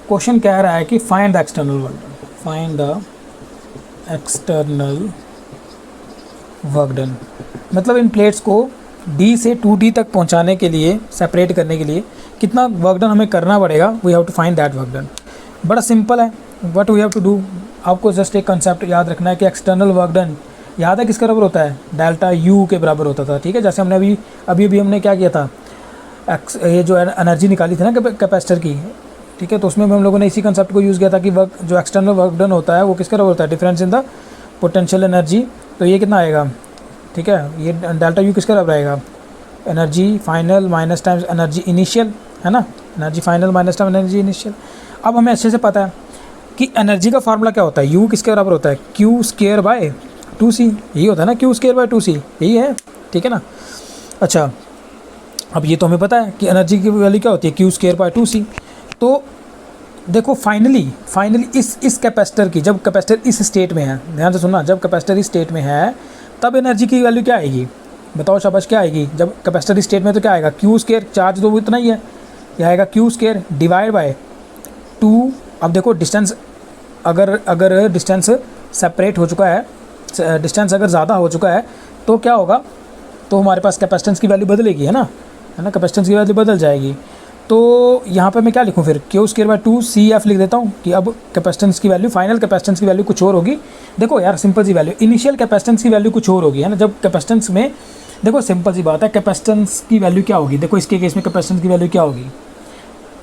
क्वेश्चन कह रहा है कि find the external work done, find the external work done. मतलब इन प्लेट्स को D से 2D तक पहुंचाने के लिए, सेपरेट करने के लिए कितना वर्क डन हमें करना पड़ेगा, we have to find that work done. बड़ा सिंपल है, what we have to do, आपको जस्ट एक कंसेप्ट याद रखना है कि एक्सटर्नल वर्क डन याद है किसके बराबर होता है, डेल्टा U के बराबर होता था। ठीक है, जैसे हमने अभी हमने क्या किया था, ये जो एनर्जी निकाली थी ना कैपेसिटर की, ठीक है, तो उसमें हम लोगों ने इसी कंसेप्ट को यूज़ किया था कि वर्क जो एक्सटर्नल वर्क डन होता है वो किसके बराबर होता है, difference in the potential energy. तो ये कितना आएगा, ठीक है, ये डेल्टा U किसके बराबर आएगा, energy final minus times energy initial, है ना, energy final minus time energy initial. अब हमें अच्छे से पता है कि एनर्जी का फार्मूला क्या होता है, U किसके बराबर होता है, Q स्क्वायर बाय 2C, यही होता है ना, Q स्क्वायर बाय 2C, यही है। ठीक है ना, अच्छा, अब ये तो हमें पता है कि एनर्जी की वैल्यू क्या होती है, Q स्क्वायर बाय 2C। तो देखो फाइनली इस कैपेसिटर की, जब कैपेसिटर इस स्टेट में है, ध्यान से सुनना, जब कैपेसिटर इस स्टेट में है तब एनर्जी की वैल्यू क्या आएगी, बताओ शाबाश, क्या आएगी, जब कैपेसिटर इस स्टेट में तो क्या आएगा, Q स्क्वायर, चार्ज तो वो इतना ही है, यह आएगा Q स्क्वायर डिवाइड बाय 2। अब देखो डिस्टेंस अगर डिस्टेंस सेपरेट हो चुका है, डिस्टेंस अगर ज़्यादा हो चुका है तो क्या होगा, तो हमारे पास कैपेसिटेंस की वैल्यू बदलेगी, है ना, कैपेसिटेंस की वैल्यू बदल जाएगी। तो यहाँ पे मैं क्या लिखूँ फिर, Q स्क्वायर बाय 2CF लिख देता हूँ कि अब कैपेसिटेंस की वैल्यू, फाइनल कैपेसिटेंस की वैल्यू कुछ और होगी। देखो यार सिंपल सी वैल्यू, इनिशियल कैपेसिटेंस की वैल्यू कुछ और होगी, है ना, जब कैपेसिटेंस में, देखो सिंपल सी बात है, कैपेसिटेंस की वैल्यू क्या होगी, देखो इसके केस में कैपेसिटेंस की वैल्यू क्या होगी,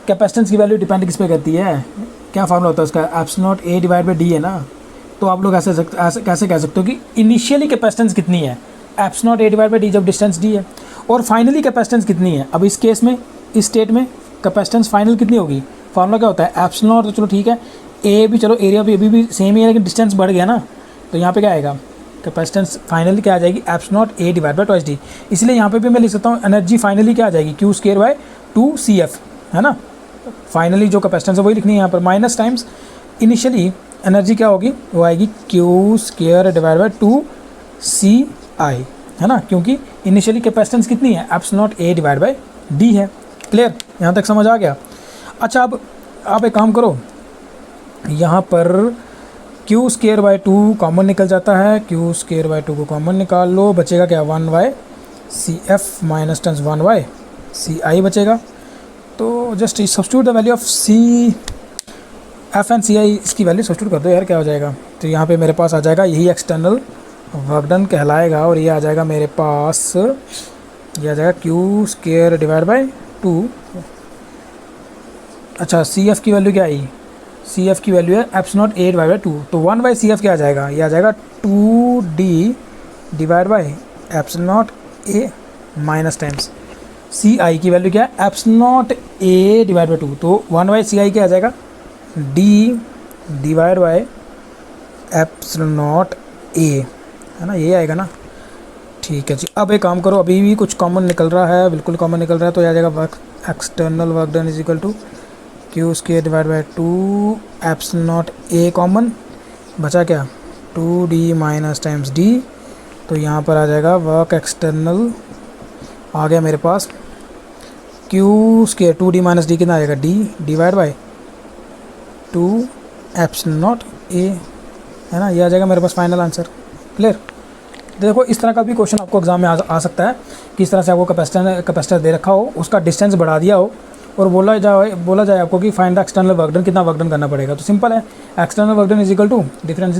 कैपेसिटेंस की वैल्यू डिपेंड किस पे करती है, क्या फार्मूला होता है उसका, epsilon A divide by D है ना। तो आप लोग ऐसे कैसे कह सकते हो कि इनिशियली कैपेसिटेंस कितनी है, epsilon A divide by D, जब डिस्टेंस D है, और फाइनली कैपेसिटेंस कितनी है। अब इस केस में, इस स्टेट में कैपेसिटेंस फाइनल कितनी होगी, फार्मूला क्या होता है, एप्सिलॉन, तो चलो ठीक है, ए भी चलो, एरिया भी सेम ही है, लेकिन डिस्टेंस बढ़ गया ना, तो यहाँ पे क्या आएगा, कैपेसिटेंस फाइनली क्या आ जाएगी, epsilon A divide by 2D। इसलिए यहाँ पे भी मैं लिख सकता हूँ एनर्जी फाइनली क्या आ जाएगी, Q स्क्वायर बाय 2CF, है ना, फाइनली जो कैपेसिटेंस है वही लिखनी है यहाँ पर, माइनस टाइम्स इनिशियली एनर्जी क्या होगी, वो आएगी Q square divide bye 2CI, है ना, क्योंकि इनिशियली कैपेसिटेंस कितनी है, epsilon A divide by D है। क्लियर, यहाँ तक समझ आ गया। अच्छा, अब आप एक काम करो, यहाँ पर Q स्क्वायर बाय 2 कॉमन निकल जाता है, Q स्क्वायर बाय 2 को कॉमन निकाल लो, बचेगा क्या, 1/CF माइनस टाइम्स 1/CI बचेगा। तो just substitute the value of CF and CI, इसकी वैल्यू सब्स्टिट्यूट कर दो यार, क्या हो जाएगा, तो यहाँ पे मेरे पास आ जाएगा, यही एक्सटर्नल वर्क डन कहलाएगा, और ये आ जाएगा मेरे पास, ये आ जाएगा Q स्क्वायर डिवाइड बाय 2। अच्छा, CF की वैल्यू क्या आई, CF की वैल्यू है एप्सिलॉन A डिवाइड बाय 2, तो 1/CF क्या आ जाएगा, ये आ जाएगा 2D divide by epsilon A minus times CI की वैल्यू क्या है, एप्सिलॉन A डिवाइड बाय 2, तो 1/CI क्या आ जाएगा, D divide by epsilon A, है ना, ये आएगा ना। ठीक है जी, अब एक काम करो, अभी भी कुछ कॉमन निकल रहा है, बिल्कुल कॉमन निकल रहा है, तो आ जाएगा work, external work done is equal to Q square divide by 2 epsilon A common, बचा क्या, 2D माइनस टाइम्स D, तो यहाँ पर आ जाएगा वर्क एक्सटर्नल, आ गया मेरे पास Q square 2D minus D कितना आएगा, D divide by 2 epsilon A, है ना, ये आ जाएगा मेरे पास फाइनल आंसर। क्लियर, देखो इस तरह का भी क्वेश्चन आपको एग्जाम में आ सकता है कि इस तरह से आपको कैपेसिटर दे रखा हो, उसका डिस्टेंस बढ़ा दिया हो, और बोला जाए आपको कि find the external work done, कितना वर्क डन करना पड़ेगा। तो सिंपल है, external work done is equal to difference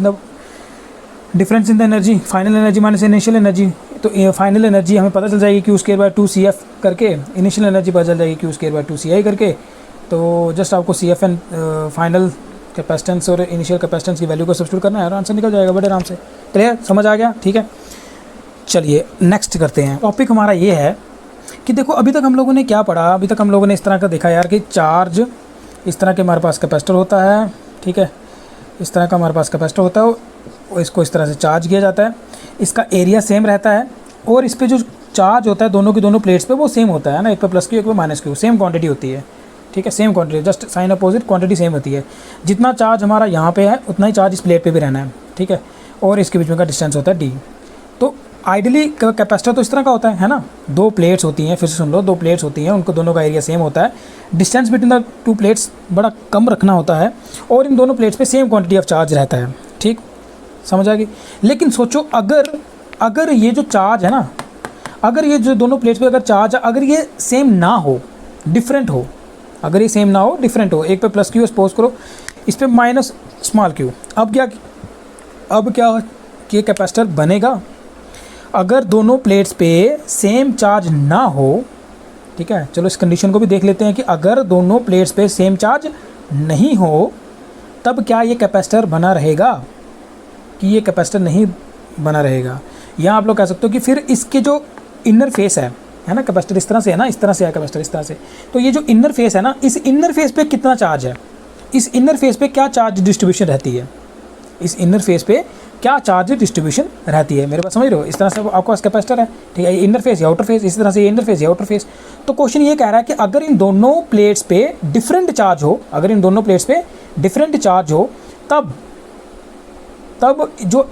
in the energy, final energy minus initial energy. तो फाइनल एनर्जी हमें पता चल जाएगी Q स्क्वायर बाय 2CF करके, इनिशियल एनर्जी पता चल जाएगी Q स्क्वायर बाय 2CI करके। तो जस्ट आपको CF एंड फाइनल कैपेसिटेंस और इनिशियल कैपेसिटेंस की वैल्यू को सब्स्टिट्यूट करना है और आंसर निकल जाएगा बड़े आराम से। क्लियर, समझ आ गया? ठीक है, चलिए नेक्स्ट करते हैं। टॉपिक हमारा ये है कि देखो अभी तक हम लोगों ने क्या पढ़ा, अभी तक हम लोगों ने इस तरह का देखा यार कि चार्ज, इस तरह के हमारे पास कैपेसिटर होता है, ठीक है, इस तरह का हमारे पास कैपेसिटर होता है, इसको इस तरह से चार्ज किया जाता है, इसका एरिया सेम रहता है और इस पर जो चार्ज होता है दोनों की दोनों प्लेट्स पे वो सेम होता है ना, एक पे प्लस क्यू एक पे माइनस क्यू, सेम क्वांटिटी होती है, ठीक है, same quantity, just sign opposite, quantity same होती है। जितना चार्ज हमारा यहाँ पे है उतना ही चार्ज इस प्लेट पे भी रहना है, ठीक है, और इसके बीच में का डिस्टेंस होता है डी। तो आइडियली कैपेसिटर तो इस तरह का होता है ना, दो प्लेट्स होती हैं, फिर से सुन लो, दो प्लेट्स होती हैं, उनको दोनों का एरिया सेम होता है, distance between the two plates बड़ा कम रखना होता है और इन दोनों प्लेट्स पे सेम क्वांटिटी ऑफ चार्ज रहता है, ठीक, समझ आ गई। लेकिन सोचो अगर ये जो चार्ज है ना, अगर ये जो दोनों प्लेट्स पे अगर चार्ज है, अगर ये सेम ना हो, डिफरेंट हो, अगर ये सेम ना हो, डिफरेंट हो, एक पे प्लस क्यू सपोज करो, इस पे माइनस स्मॉल क्यू, अब क्या ये कैपेसिटर बनेगा? अगर दोनों प्लेट्स पे सेम चार्ज ना हो, ठीक है, चलो इस कंडीशन को भी देख लेते हैं कि अगर दोनों प्लेट्स पे सेम चार्ज नहीं हो तब क्या ये कैपेसिटर बना रहेगा कि ये कैपेसिटर नहीं बना रहेगा। या आप लोग कह सकते हो कि फिर इसके जो इनर फेस है ना, कैपेसिटर इस तरह से है ना, इस तरह से है कैपेसिटर इस तरह से, तो ये जो इनर फेस है ना, इस इनर फेस पे कितना चार्ज है, इस इनर फेस पे क्या चार्ज डिस्ट्रीब्यूशन रहती है, इस इनर फेस पे क्या चार्ज डिस्ट्रीब्यूशन रहती है, मेरे पास समझ रहे हो? इस तरह से आपके पास कैपेसिटर है, ठीक है, इनर फेस या आउटर फेस, इस तरह से ये इनर फेस या आउटर फेस। तो क्वेश्चन ये कह रहा है कि अगर इन दोनों प्लेट्स पे डिफरेंट चार्ज हो, अगर इन दोनों प्लेट्स पे डिफरेंट चार्ज हो, तब जो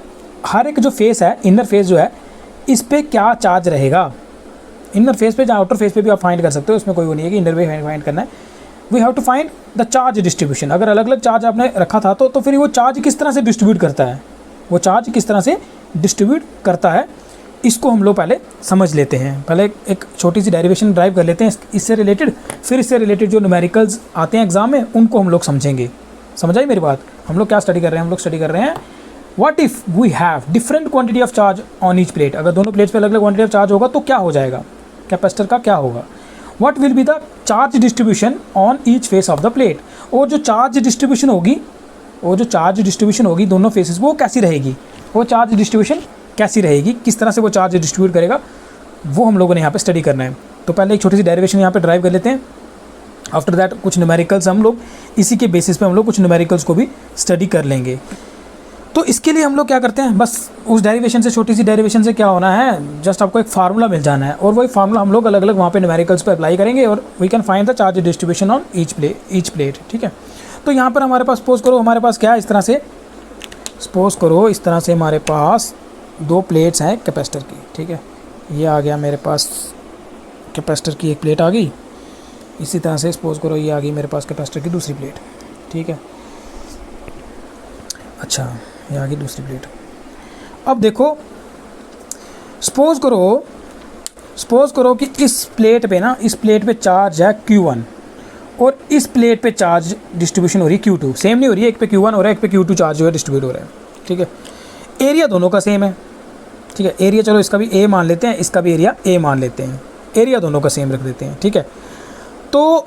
हर एक जो फेस है, इनर फेस जो है, इस पे क्या चार्ज रहेगा। इनर फेस पे या आउटर फेस पे भी आप फाइंड कर सकते हो, इसमें कोई वो नहीं है कि इनर पे फाइंड करना है। We have to find the charge distribution. अगर अलग अलग चार्ज आपने रखा था तो फिर वो चार्ज किस तरह से डिस्ट्रीब्यूट करता है, वो चार्ज किस तरह से डिस्ट्रीब्यूट करता है, इसको हम लोग पहले समझ लेते हैं। पहले एक छोटी सी डेरिवेशन ड्राइव कर लेते हैं इससे रिलेटेड, फिर इससे रिलेटेड जो न्यूमेरिकल्स आते हैं एग्जाम में उनको हम लोग समझेंगे। समझ आई मेरी बात? हम लोग क्या स्टडी कर रहे हैं? हम लोग स्टडी कर रहे हैं what if we have different quantity of charge on each plate. अगर दोनों प्लेट्स पे अलग अलग क्वांटिटी ऑफ चार्ज होगा तो क्या हो जाएगा, कैपेसिटर का क्या होगा। What will be the charge distribution on each face of the plate. और जो चार्ज डिस्ट्रीब्यूशन होगी, दोनों फेसेस, वो कैसी रहेगी, वो चार्ज डिस्ट्रीब्यूशन कैसी रहेगी, किस तरह से वो चार्ज डिस्ट्रीब्यूट करेगा, वो हम लोगों ने यहाँ पे स्टडी करना है। तो पहले एक छोटी सी डेरिवेशन यहाँ पे ड्राइव कर लेते हैं। आफ्टर दैट कुछ न्यूमेरिकल्स हम लोग इसी के बेसिस पे हम लोग कुछ न्यूमेरिकल्स को भी स्टडी कर लेंगे। तो इसके लिए हम लोग क्या करते हैं, बस उस डेरिवेशन से, छोटी सी डेरिवेशन से क्या होना है, जस्ट आपको एक फार्मूला मिल जाना है और वही फार्मूला हम लोग अलग अलग वहाँ पे न्यूमेरिकल्स पे अप्लाई करेंगे और we can find the charge distribution on each plate, ठीक है। तो यहाँ पर हमारे पास सपोज करो हमारे पास क्या है, इस तरह से सपोज करो इस तरह से हमारे पास दो प्लेट्स हैं कैपेसिटर की, ठीक है। ये आ गया मेरे पास कैपेसिटर की एक प्लेट आ गई, इसी तरह से सपोज करो ये आ गई मेरे पास कैपेसिटर की दूसरी प्लेट, ठीक है। अच्छा, ये आ गई दूसरी प्लेट। अब देखो सपोज करो कि इस प्लेट पे ना, इस प्लेट पे चार्ज है Q1 और इस प्लेट पे चार्ज डिस्ट्रीब्यूशन हो रही है Q2। सेम नहीं हो रही है, एक पे Q1 हो रहा है, एक पे Q2 चार्ज जो है डिस्ट्रीब्यूट हो रहा है, ठीक है। एरिया दोनों का सेम है, ठीक है। एरिया चलो इसका भी A मान लेते हैं, इसका भी एरिया A मान लेते हैं, एरिया दोनों का सेम रख देते हैं, ठीक है। तो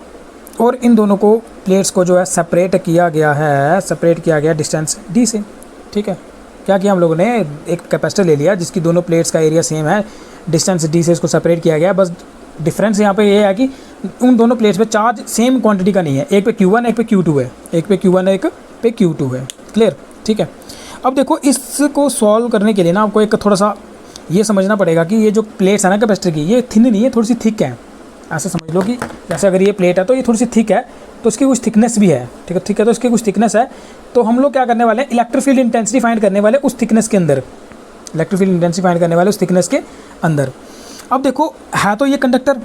और इन दोनों को प्लेट्स को जो है सेपरेट किया गया डिस्टेंस D से, ठीक है। क्या किया हम लोगों ने, एक कैपेसिटर ले लिया जिसकी दोनों प्लेट्स का एरिया सेम है, डिस्टेंस D से इसको सेपरेट किया गया। बस डिफरेंस यहाँ पे ये है कि उन दोनों प्लेट्स पे चार्ज सेम क्वांटिटी का नहीं है, एक पे Q1 एक पे Q2 है, एक पे Q1 एक पे Q2 है, क्लियर, ठीक है। अब देखो इसको सॉल्व करने के लिए ना आपको एक थोड़ा सा ये समझना पड़ेगा कि ये जो प्लेट्स है ना कैपेसिटर की, ये थिन नहीं है, थोड़ी सी थिक है। ऐसा समझ लो कि जैसे अगर ये प्लेट है तो ये थोड़ी सी थिक है, तो इसकी कुछ थिकनेस भी है, ठीक है, तो इसकी कुछ थिकनेस है। तो हम लोग क्या करने वाले हैं, इलेक्ट्रिक फील्ड इंटेंसिटी फाइंड करने वाले उस थिकनेस के अंदर, इलेक्ट्रिक फील्ड इंटेंसिटी फाइंड करने वाले उस थिकनेस के अंदर। अब देखो है तो ये कंडक्टर,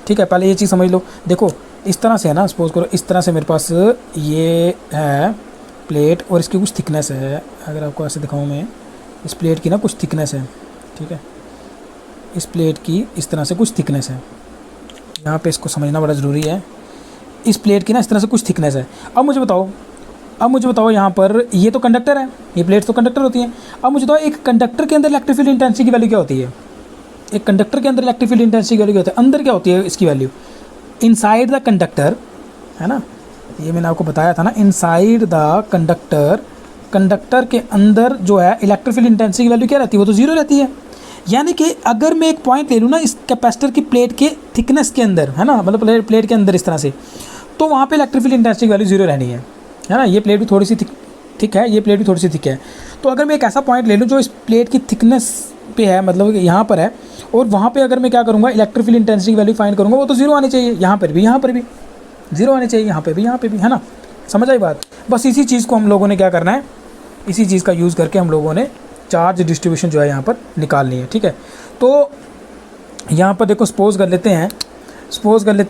ठीक है, पहले ये चीज़ समझ लो। देखो इस तरह से है ना, सपोज करो इस तरह से मेरे पास ये है प्लेट और इसकी कुछ थिकनेस है। अगर आपको ऐसे दिखाऊँ मैं, इस प्लेट की ना कुछ थिकनेस है, ठीक है, इस प्लेट की इस तरह से कुछ थिकनेस है। यहाँ पे इसको समझना बड़ा ज़रूरी है। इस प्लेट की ना इस तरह से कुछ थिकनेस है। अब मुझे बताओ यहाँ पर ये तो कंडक्टर है, ये प्लेट्स तो कंडक्टर होती हैं। अब मुझे बताओ एक कंडक्टर के अंदर इलेक्ट्रिक फील्ड इंटेंसिटी की वैल्यू क्या होती है, एक कंडक्टर के अंदर इलेक्ट्रिक फील्ड इंटेंसिटी की वैल्यू क्या होती है, अंदर क्या होती है इसकी वैल्यू, इनसाइड द कंडक्टर, है ना, ये मैंने आपको बताया था ना, इनसाइड द कंडक्टर के अंदर जो है इलेक्ट्रिक फील्ड इंटेंसिटी की वैल्यू क्या रहती है, वो तो जीरो रहती है। यानी कि अगर मैं एक पॉइंट ले लूँ ना इस कैपेसिटर की प्लेट के थिकनेस के अंदर, है ना, मतलब प्लेट के अंदर इस तरह से, तो वहाँ पे इलेक्ट्रिक फील्ड इंटेंसिटी की वैल्यू जीरो रहनी है ना। ये प्लेट भी थोड़ी सी थिक है, ये प्लेट भी थोड़ी सी थिक है। तो अगर मैं एक ऐसा पॉइंट ले लूँ जो इस प्लेट की थिकनेस पे है, मतलब यहाँ पर है, और वहाँ पे अगर मैं क्या करूँगा, इलेक्ट्रिक फील्ड इंटेंसिटी की वैल्यू फाइंड करूँगा, वो तो जीरो आनी चाहिए। यहाँ पर भी जीरो आनी चाहिए, यहाँ पे भी, है ना। समझ आई बात। बस इसी चीज़ को हम लोगों ने क्या करना है, इसी चीज़ का यूज़ करके हम लोगों ने चार्ज डिस्ट्रीब्यूशन जो है यहाँ पर निकालनी है। ठीक है, तो यहाँ पर देखो सपोज़ कर लेते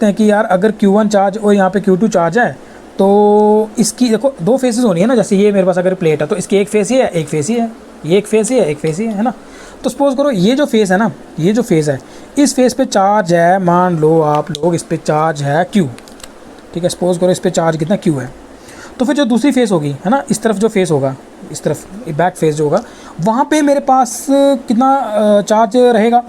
हैं कि यार अगर Q1 चार्ज और यहाँ पे Q2 चार्ज है, तो इसकी देखो दो फेसेस होनी है ना। जैसे ये मेरे पास अगर प्लेट है तो इसकी एक फेस ये है, एक फेस ये है, ये एक फेस ये है, एक फेस ये है ना। तो सपोज़ करो ये जो फेस है ना, ये जो फेस है, इस फेस पे चार्ज है, मान लो आप लोग इस पे चार्ज है Q। ठीक है, सपोज़ करो इस पे चार्ज कितना Q है। तो फिर जो दूसरी फेस होगी, है ना, इस तरफ जो फेस होगा, इस तरफ बैक फेस जो होगा, वहाँ पे मेरे पास कितना चार्ज रहेगा,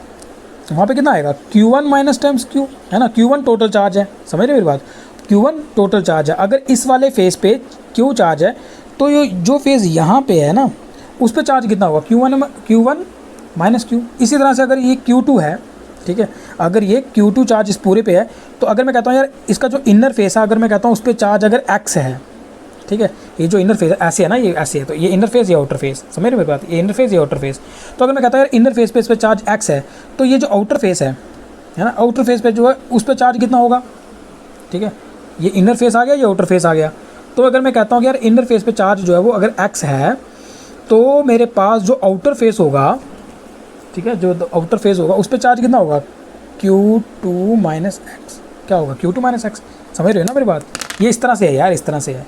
वहाँ पे कितना आएगा, Q1 माइनस टाइम्स Q, है ना। Q1 टोटल चार्ज है, समझ रहे मेरी बात, Q1 टोटल चार्ज है। अगर इस वाले फेस पे Q चार्ज है, तो ये जो फेस यहाँ पे है ना, उस पर चार्ज कितना होगा, Q1 माइनस Q। इसी तरह से अगर ये Q2 है, ठीक है, अगर ये Q2 चार्ज इस पूरे पे है, तो अगर मैं कहता हूँ यार इसका जो इनर फेस है, अगर मैं कहता हूँ उस पर चार्ज अगर X है, ठीक है, ये जो इनर फेस है ऐसे है ना, ये ऐसे है, तो ये इनर फेस या आउटर फेस, समझ रहे मेरी बात, ये इनर फेस या आउटर फेस। तो अगर मैं कहता हूँ यार इनर फेस पे इस पर चार्ज X है, तो ये जो आउटर फेस है ना, आउटर फेस पे जो है उस पर चार्ज कितना होगा। ठीक है, ये इनर फेस आ गया, ये आउटर फेस आ गया। तो अगर मैं कहता हूँ कि यार इनर फेस पे चार्ज जो है वो अगर X है, तो मेरे पास जो आउटर फेस होगा, ठीक है, जो आउटर फेस होगा उस पर चार्ज कितना होगा, Q2 माइनस एक्स। क्या होगा, Q2 माइनस एक्स। समझ रहे हो ना मेरी बात। ये इस तरह से है यार, इस तरह से है,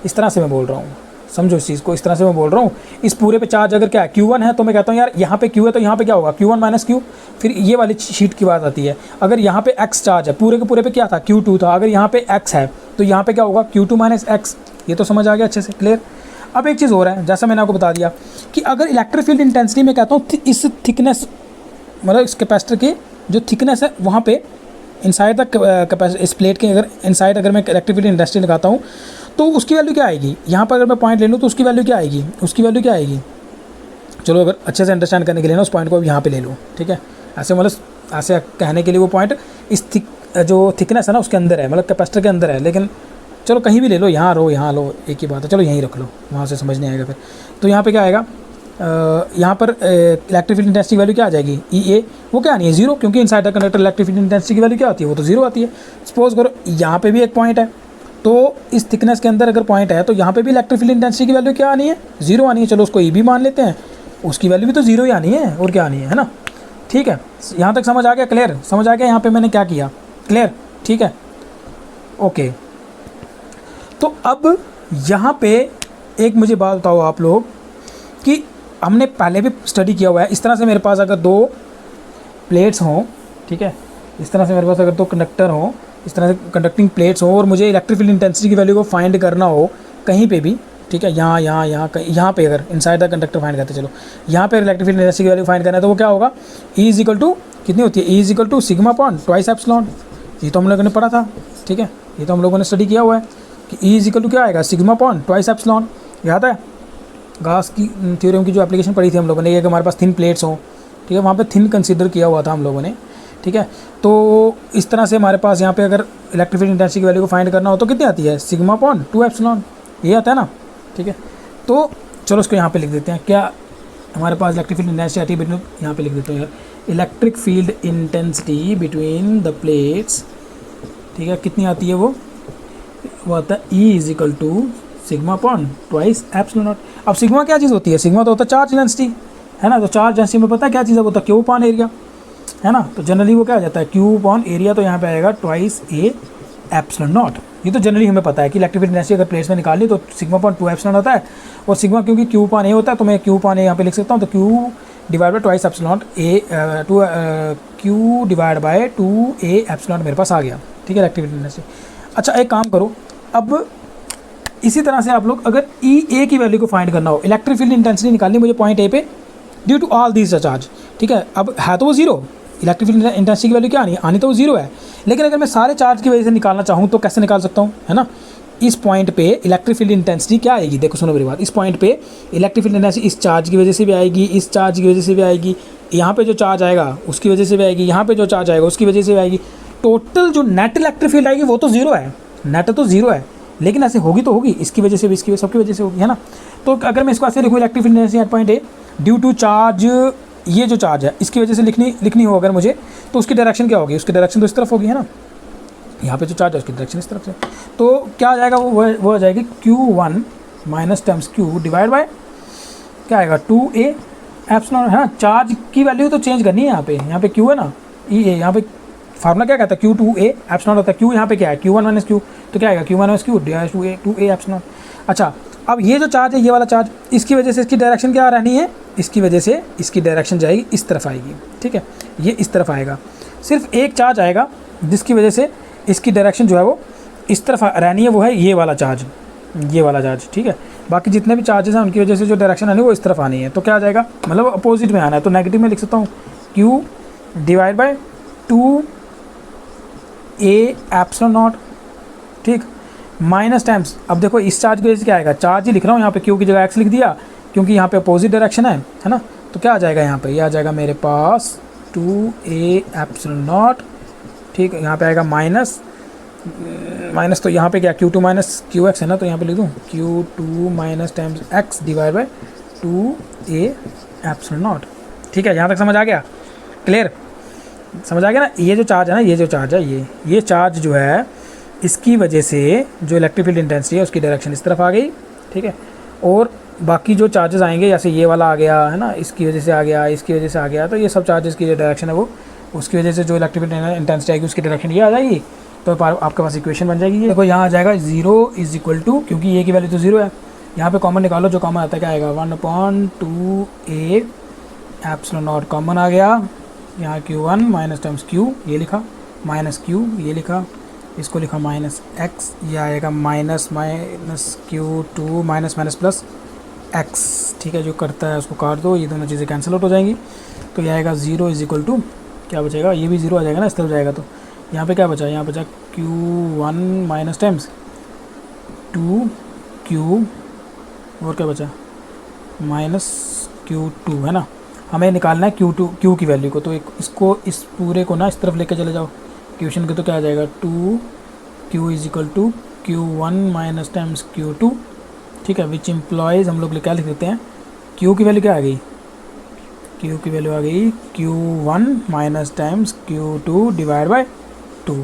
इस तरह से मैं बोल रहा हूँ, समझो इस चीज़ को, इस तरह से मैं बोल रहा हूँ। इस पूरे पे चार्ज अगर क्या है, Q1 है, तो मैं कहता हूँ यार यहाँ पे Q है, तो यहाँ पे क्या होगा, Q1 माइनस Q। फिर ये वाली शीट की बात आती है, अगर यहाँ पे X चार्ज है, पूरे के पूरे पे क्या था, Q2 था, अगर यहाँ पे X है तो यहाँ पे क्या होगा, Q2 माइनस X। ये तो समझ आ गया अच्छे से, क्लियर। अब एक चीज़ हो रहा है, जैसा मैंने आपको बता दिया कि अगर इलेक्ट्रिक फील्ड इंटेंसिटी में कहता हूँ इस थिकनेस, मतलब इस कैपेसिटर की जो थिकनेस है वहाँ पे इनसाइड द कैपेसिटर, इस प्लेट के अगर इनसाइड अगर मैं इलेक्ट्रिक फील्ड इंटेंसिटी लगाता हूँ, तो उसकी वैल्यू क्या आएगी। यहाँ पर अगर मैं पॉइंट ले लूँ तो उसकी वैल्यू क्या आएगी, उसकी वैल्यू क्या आएगी। चलो अगर अच्छे से अंडरस्टैंड करने के लिए ना उस पॉइंट को यहाँ पे ले लो, ठीक है। ऐसे मतलब ऐसे कहने के लिए वो पॉइंट इस जो थिकनेस है ना उसके अंदर है, मतलब कैपेसिटर के अंदर है, लेकिन चलो कहीं भी ले लो, यहाँ लो, एक ही बात है, चलो यहीं रख लो, वहाँ से समझ नहीं आएगा फिर। तो यहाँ पे क्या आएगा, यहाँ पर इलेक्ट्रिक फील्ड इंटेंसिटी वैल्यू क्या आ जाएगी, EA, वो क्या नहीं है, जीरो, क्योंकि inside the conductor electric field intensity की वैल्यू क्या आती है, वो तो जीरो आती है। सपोज करो यहाँ पे भी एक पॉइंट है, तो इस थिकनेस के अंदर अगर पॉइंट है, तो यहाँ पे भी इलेक्ट्रिक फील्ड इंटेंसिटी की वैल्यू क्या आनी है, जीरो आनी है। चलो उसको EB मान लेते हैं, उसकी वैल्यू भी तो जीरो ही आनी है, और क्या आनी है ना। ठीक है, यहाँ तक समझ आ गया, क्लियर, समझ आ गया यहाँ पे मैंने क्या किया, क्लियर, ठीक है, ओके। तो अब यहाँ पे एक मुझे बात बताओ आप लोग कि हमने पहले भी स्टडी किया हुआ है, इस तरह से मेरे पास अगर दो प्लेट्स हों, ठीक है, इस तरह से मेरे पास अगर दो कंडक्टर हों, इस तरह से कंडक्टिंग प्लेट्स हों, और मुझे इलेक्ट्रिक फील्ड इंटेंसिटी की वैल्यू को फाइंड करना हो कहीं पे भी, ठीक है, यहाँ पे अगर इनसाइड द कंडक्टर फाइंड करते, चलो यहाँ पे इलेक्ट्रिक फील्ड इंटेंसिटी की वैल्यू फाइंड करना है, तो वो क्या होगा, E इज इक्वल टू कितनी होती है, E is equal to sigma upon twice epsilon. ये तो हम लोगों ने पढ़ा था, ठीक है, ये तो हम लोगों ने स्टडी किया हुआ है कि E इज इक्वल टू क्या आएगा, सिग्मा अपॉन ट्वाइस एप्सिलॉन। याद है गास की थ्योरम की जो एप्लीकेशन पढ़ी थी हम लोगों ने, ये कि हमारे पास थिन प्लेट्स हों, ठीक है, वहाँ पे थिन कंसीडर किया हुआ था हम लोगों ने, ठीक है। तो इस तरह से हमारे पास यहाँ पे अगर इलेक्ट्रिक फील्ड इंटेंसिटी की वैल्यू को फाइंड करना हो तो कितनी आती है, सिग्मा अपॉन 2 एप्सिलॉन, ये आता है ना, ठीक है। तो चलो इसको यहाँ पे लिख देते हैं, क्या हमारे पास इलेक्ट्रिक फील्ड इंटेंसिटी आती है बिटवीन, यहाँ पे लिख देते हैं यार, electric field intensity between the plates, ठीक है, कितनी आती है वो आता है E is equal to sigma upon twice epsilon naught. अब सिग्मा क्या चीज़ होती है, सिग्मा तो होता है चार्ज डेंसिटी, है ना। तो चार्ज डेंसिटी में पता है क्या चीज़ है, वो होता है Q अपॉन एरिया, है ना। तो जनरली वो क्या आ जाता है, Q अपॉन एरिया, तो यहाँ पे आएगा ट्वाइस A एप्सिलॉन नॉट। ये तो जनरली हमें पता है कि इलेक्ट्रिक फील्ड इंटेंसिटी अगर प्लेट्स में निकाली तो सिग्मा अपॉन 2 एप्सिलॉन होता है, और सिग्मा क्योंकि Q अपॉन A होता है, तो मैं Q अपॉन A यहाँ पे लिख सकता हूँ, तो Q divide by twice epsilon Q divide by 2A epsilon मेरे पास आ गया, ठीक है, इलेक्ट्रिक फील्ड इंटेंसिटी। अच्छा एक काम करो, अब इसी तरह से आप लोग अगर EA की वैल्यू को फाइंड करना हो, इलेक्ट्रिक फील्ड इंटेंसिटी निकालनी मुझे पॉइंट A पे due to all these charge, ठीक है। अब है तो वो जीरो, इलेक्ट्रिक फील्ड इंटेंसिटी की वैल्यू क्या आनी है, आनी तो वो जीरो है, लेकिन अगर मैं सारे चार्ज की वजह से निकालना चाहूँ तो कैसे निकाल सकता हूँ, है ना। इस पॉइंट पे इलेक्ट्रिक फील्ड इंटेंसिटी क्या आएगी, देखो सुनो मेरी बात, इस पॉइंट पे इलेक्ट्रिक फील्ड इंटेंसिटी इस चार्ज की वजह से भी आएगी, इस चार्ज की वजह से भी आएगी, यहाँ पे जो चार्ज आएगा उसकी वजह से भी आएगी, यहाँ पे जो चार्ज आएगा उसकी वजह से भी आएगी। टोटल जो नेट इलेक्ट्रिक फील्ड आएगी वो तो जीरो है, नेट तो जीरो है, लेकिन ऐसे होगी तो होगी, इसकी वजह से भी, इसकी सबकी वजह से होगी, है ना। तो अगर मैं इसको ऐसे लिखूँ, electric field intensity at point A due to charge, ये जो चार्ज है इसकी वजह से लिखनी हो अगर मुझे, तो उसकी डायरेक्शन क्या होगी, उसकी डायरेक्शन तो इस तरफ होगी, है ना। यहाँ पे जो चार्ज है उसकी डायरेक्शन इस तरफ से, तो क्या आ जाएगा, वो आ जाएगी Q1 minus times Q divide by क्या आएगा 2A एप्सिलॉन, है ना। चार्ज की वैल्यू तो चेंज करनी है, यहाँ पे Q है ना, E A, यहाँ पे फार्मूला क्या कहता है Q2A एप्सिलॉन होता है, Q यहाँ पे क्या है Q1 माइनस Q, तो क्या आएगा Q1 minus Q divide 2A epsilon. अच्छा, अब ये जो चार्ज है, ये वाला चार्ज, इसकी वजह से इसकी डायरेक्शन क्या रहनी है, इसकी वजह से इसकी डायरेक्शन जाएगी इस तरफ आएगी, ठीक है, ये इस तरफ आएगा। सिर्फ एक चार्ज आएगा जिसकी वजह से इसकी डायरेक्शन जो है वो इस तरफ रहनी है, वो है ये वाला चार्ज, ये वाला चार्ज, ठीक है। बाकी जितने भी चार्जेस हैं उनकी वजह से जो डायरेक्शन आनी है वो इस तरफ आनी है, तो क्या आ जाएगा, मतलब अपोजिट में आना है, तो नेगेटिव में लिख सकता हूँ Q divide by 2A epsilon not, ठीक, माइनस टाइम्स, अब देखो इस चार्ज की वजह से क्या आएगा, चार्ज ही लिख रहा हूँ यहाँ पे, Q की जगह X लिख दिया क्योंकि यहाँ पे अपोजिट डायरेक्शन है ना। तो क्या आ जाएगा यहाँ पे, ये आ जाएगा मेरे पास 2A एप्सिलॉन नॉट, ठीक है। यहाँ पे आएगा माइनस, तो यहाँ पे क्या Q2 माइनस QX है ना, तो यहाँ पे लिख दूँ Q2 minus times X divide by 2A epsilon not, ठीक है। यहाँ तक समझ आ गया, क्लियर, समझ आ गया ना। ये जो चार्ज है ना, ये जो चार्ज है, ये चार्ज जो है, इसकी वजह से जो इलेक्ट्रिक फील्ड इंटेंसिटी है उसकी डायरेक्शन इस तरफ आ गई, ठीक है। और बाकी जो चार्जेस आएंगे, जैसे ये वाला आ गया है ना, इसकी वजह से आ गया, इसकी वजह से आ गया, तो ये सब चार्जेस की जो डायरेक्शन है वो, उसकी वजह से जो इलेक्ट्रिक फील्ड इंटेंसिटी आएगी उसकी डायरेक्शन ये आ जाएगी। तो आपके पास इक्वेशन बन जाएगी, देखो यहाँ आ जाएगा 0 इज इक्वल टू, क्योंकि ये की वैल्यू तो 0 है, यहाँ पे कॉमन निकालो, जो कॉमन आता है क्या आएगा 1/2A एप्सिलॉन नॉट कॉमन आ गया, यहाँ Q1 माइनस टाइम्स Q ये लिखा, माइनस Q ये लिखा, इसको लिखा माइनस X, ये आएगा minus Q2 minus plus X, ठीक है। जो करता है उसको काट दो, ये दोनों चीज़ें कैंसिल आउट हो जाएंगी, तो ये आएगा 0 इज इक्वल टू क्या बचेगा, ये भी 0 आ जाएगा ना, इस तरफ जाएगा, तो यहाँ पे क्या बचा, यहाँ बचा Q1 माइनस टाइम्स 2Q, और क्या बचा माइनस Q2, है ना। हमें निकालना है Q की वैल्यू को, तो इसको इस पूरे को ना इस तरफ लेके चले जाओ क्वेश्चन के, तो क्या आ जाएगा 2Q is equal to Q1 minus times Q2, ठीक है। विच इम्प्लॉयज़ हम लोग क्या लिख देते हैं, Q की वैल्यू क्या आ गई, Q की वैल्यू आ गई Q1 minus times Q2 divide by 2,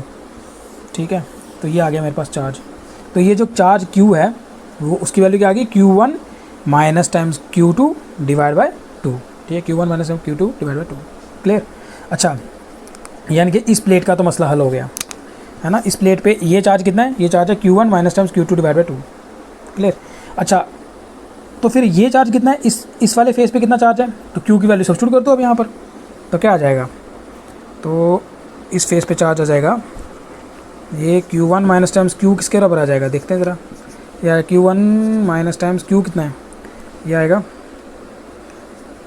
ठीक है। तो ये आ गया मेरे पास चार्ज, तो ये जो चार्ज Q है वो उसकी वैल्यू क्या आ गई Q1 minus times Q2 divide by 2, ठीक है। Q1 minus times Q2 divide by 2, clear. अच्छा, यानी कि इस प्लेट का तो मसला हल हो गया, है ना। इस प्लेट पे ये चार्ज कितना है, ये चार्ज है Q1 minus times Q2 divide by 2, clear. अच्छा, तो फिर ये चार्ज कितना है, इस वाले फेस पे कितना चार्ज है, तो Q की वैल्यू सब्स्टिट्यूट कर दो अब यहाँ पर, तो क्या आ जाएगा, तो इस फेस पे चार्ज आ जाएगा ये Q1 माइनस टाइम्स Q किसके बराबर आ जाएगा, देखते हैं ज़रा, या Q1 माइनस टाइम्स Q कितना है, ये आएगा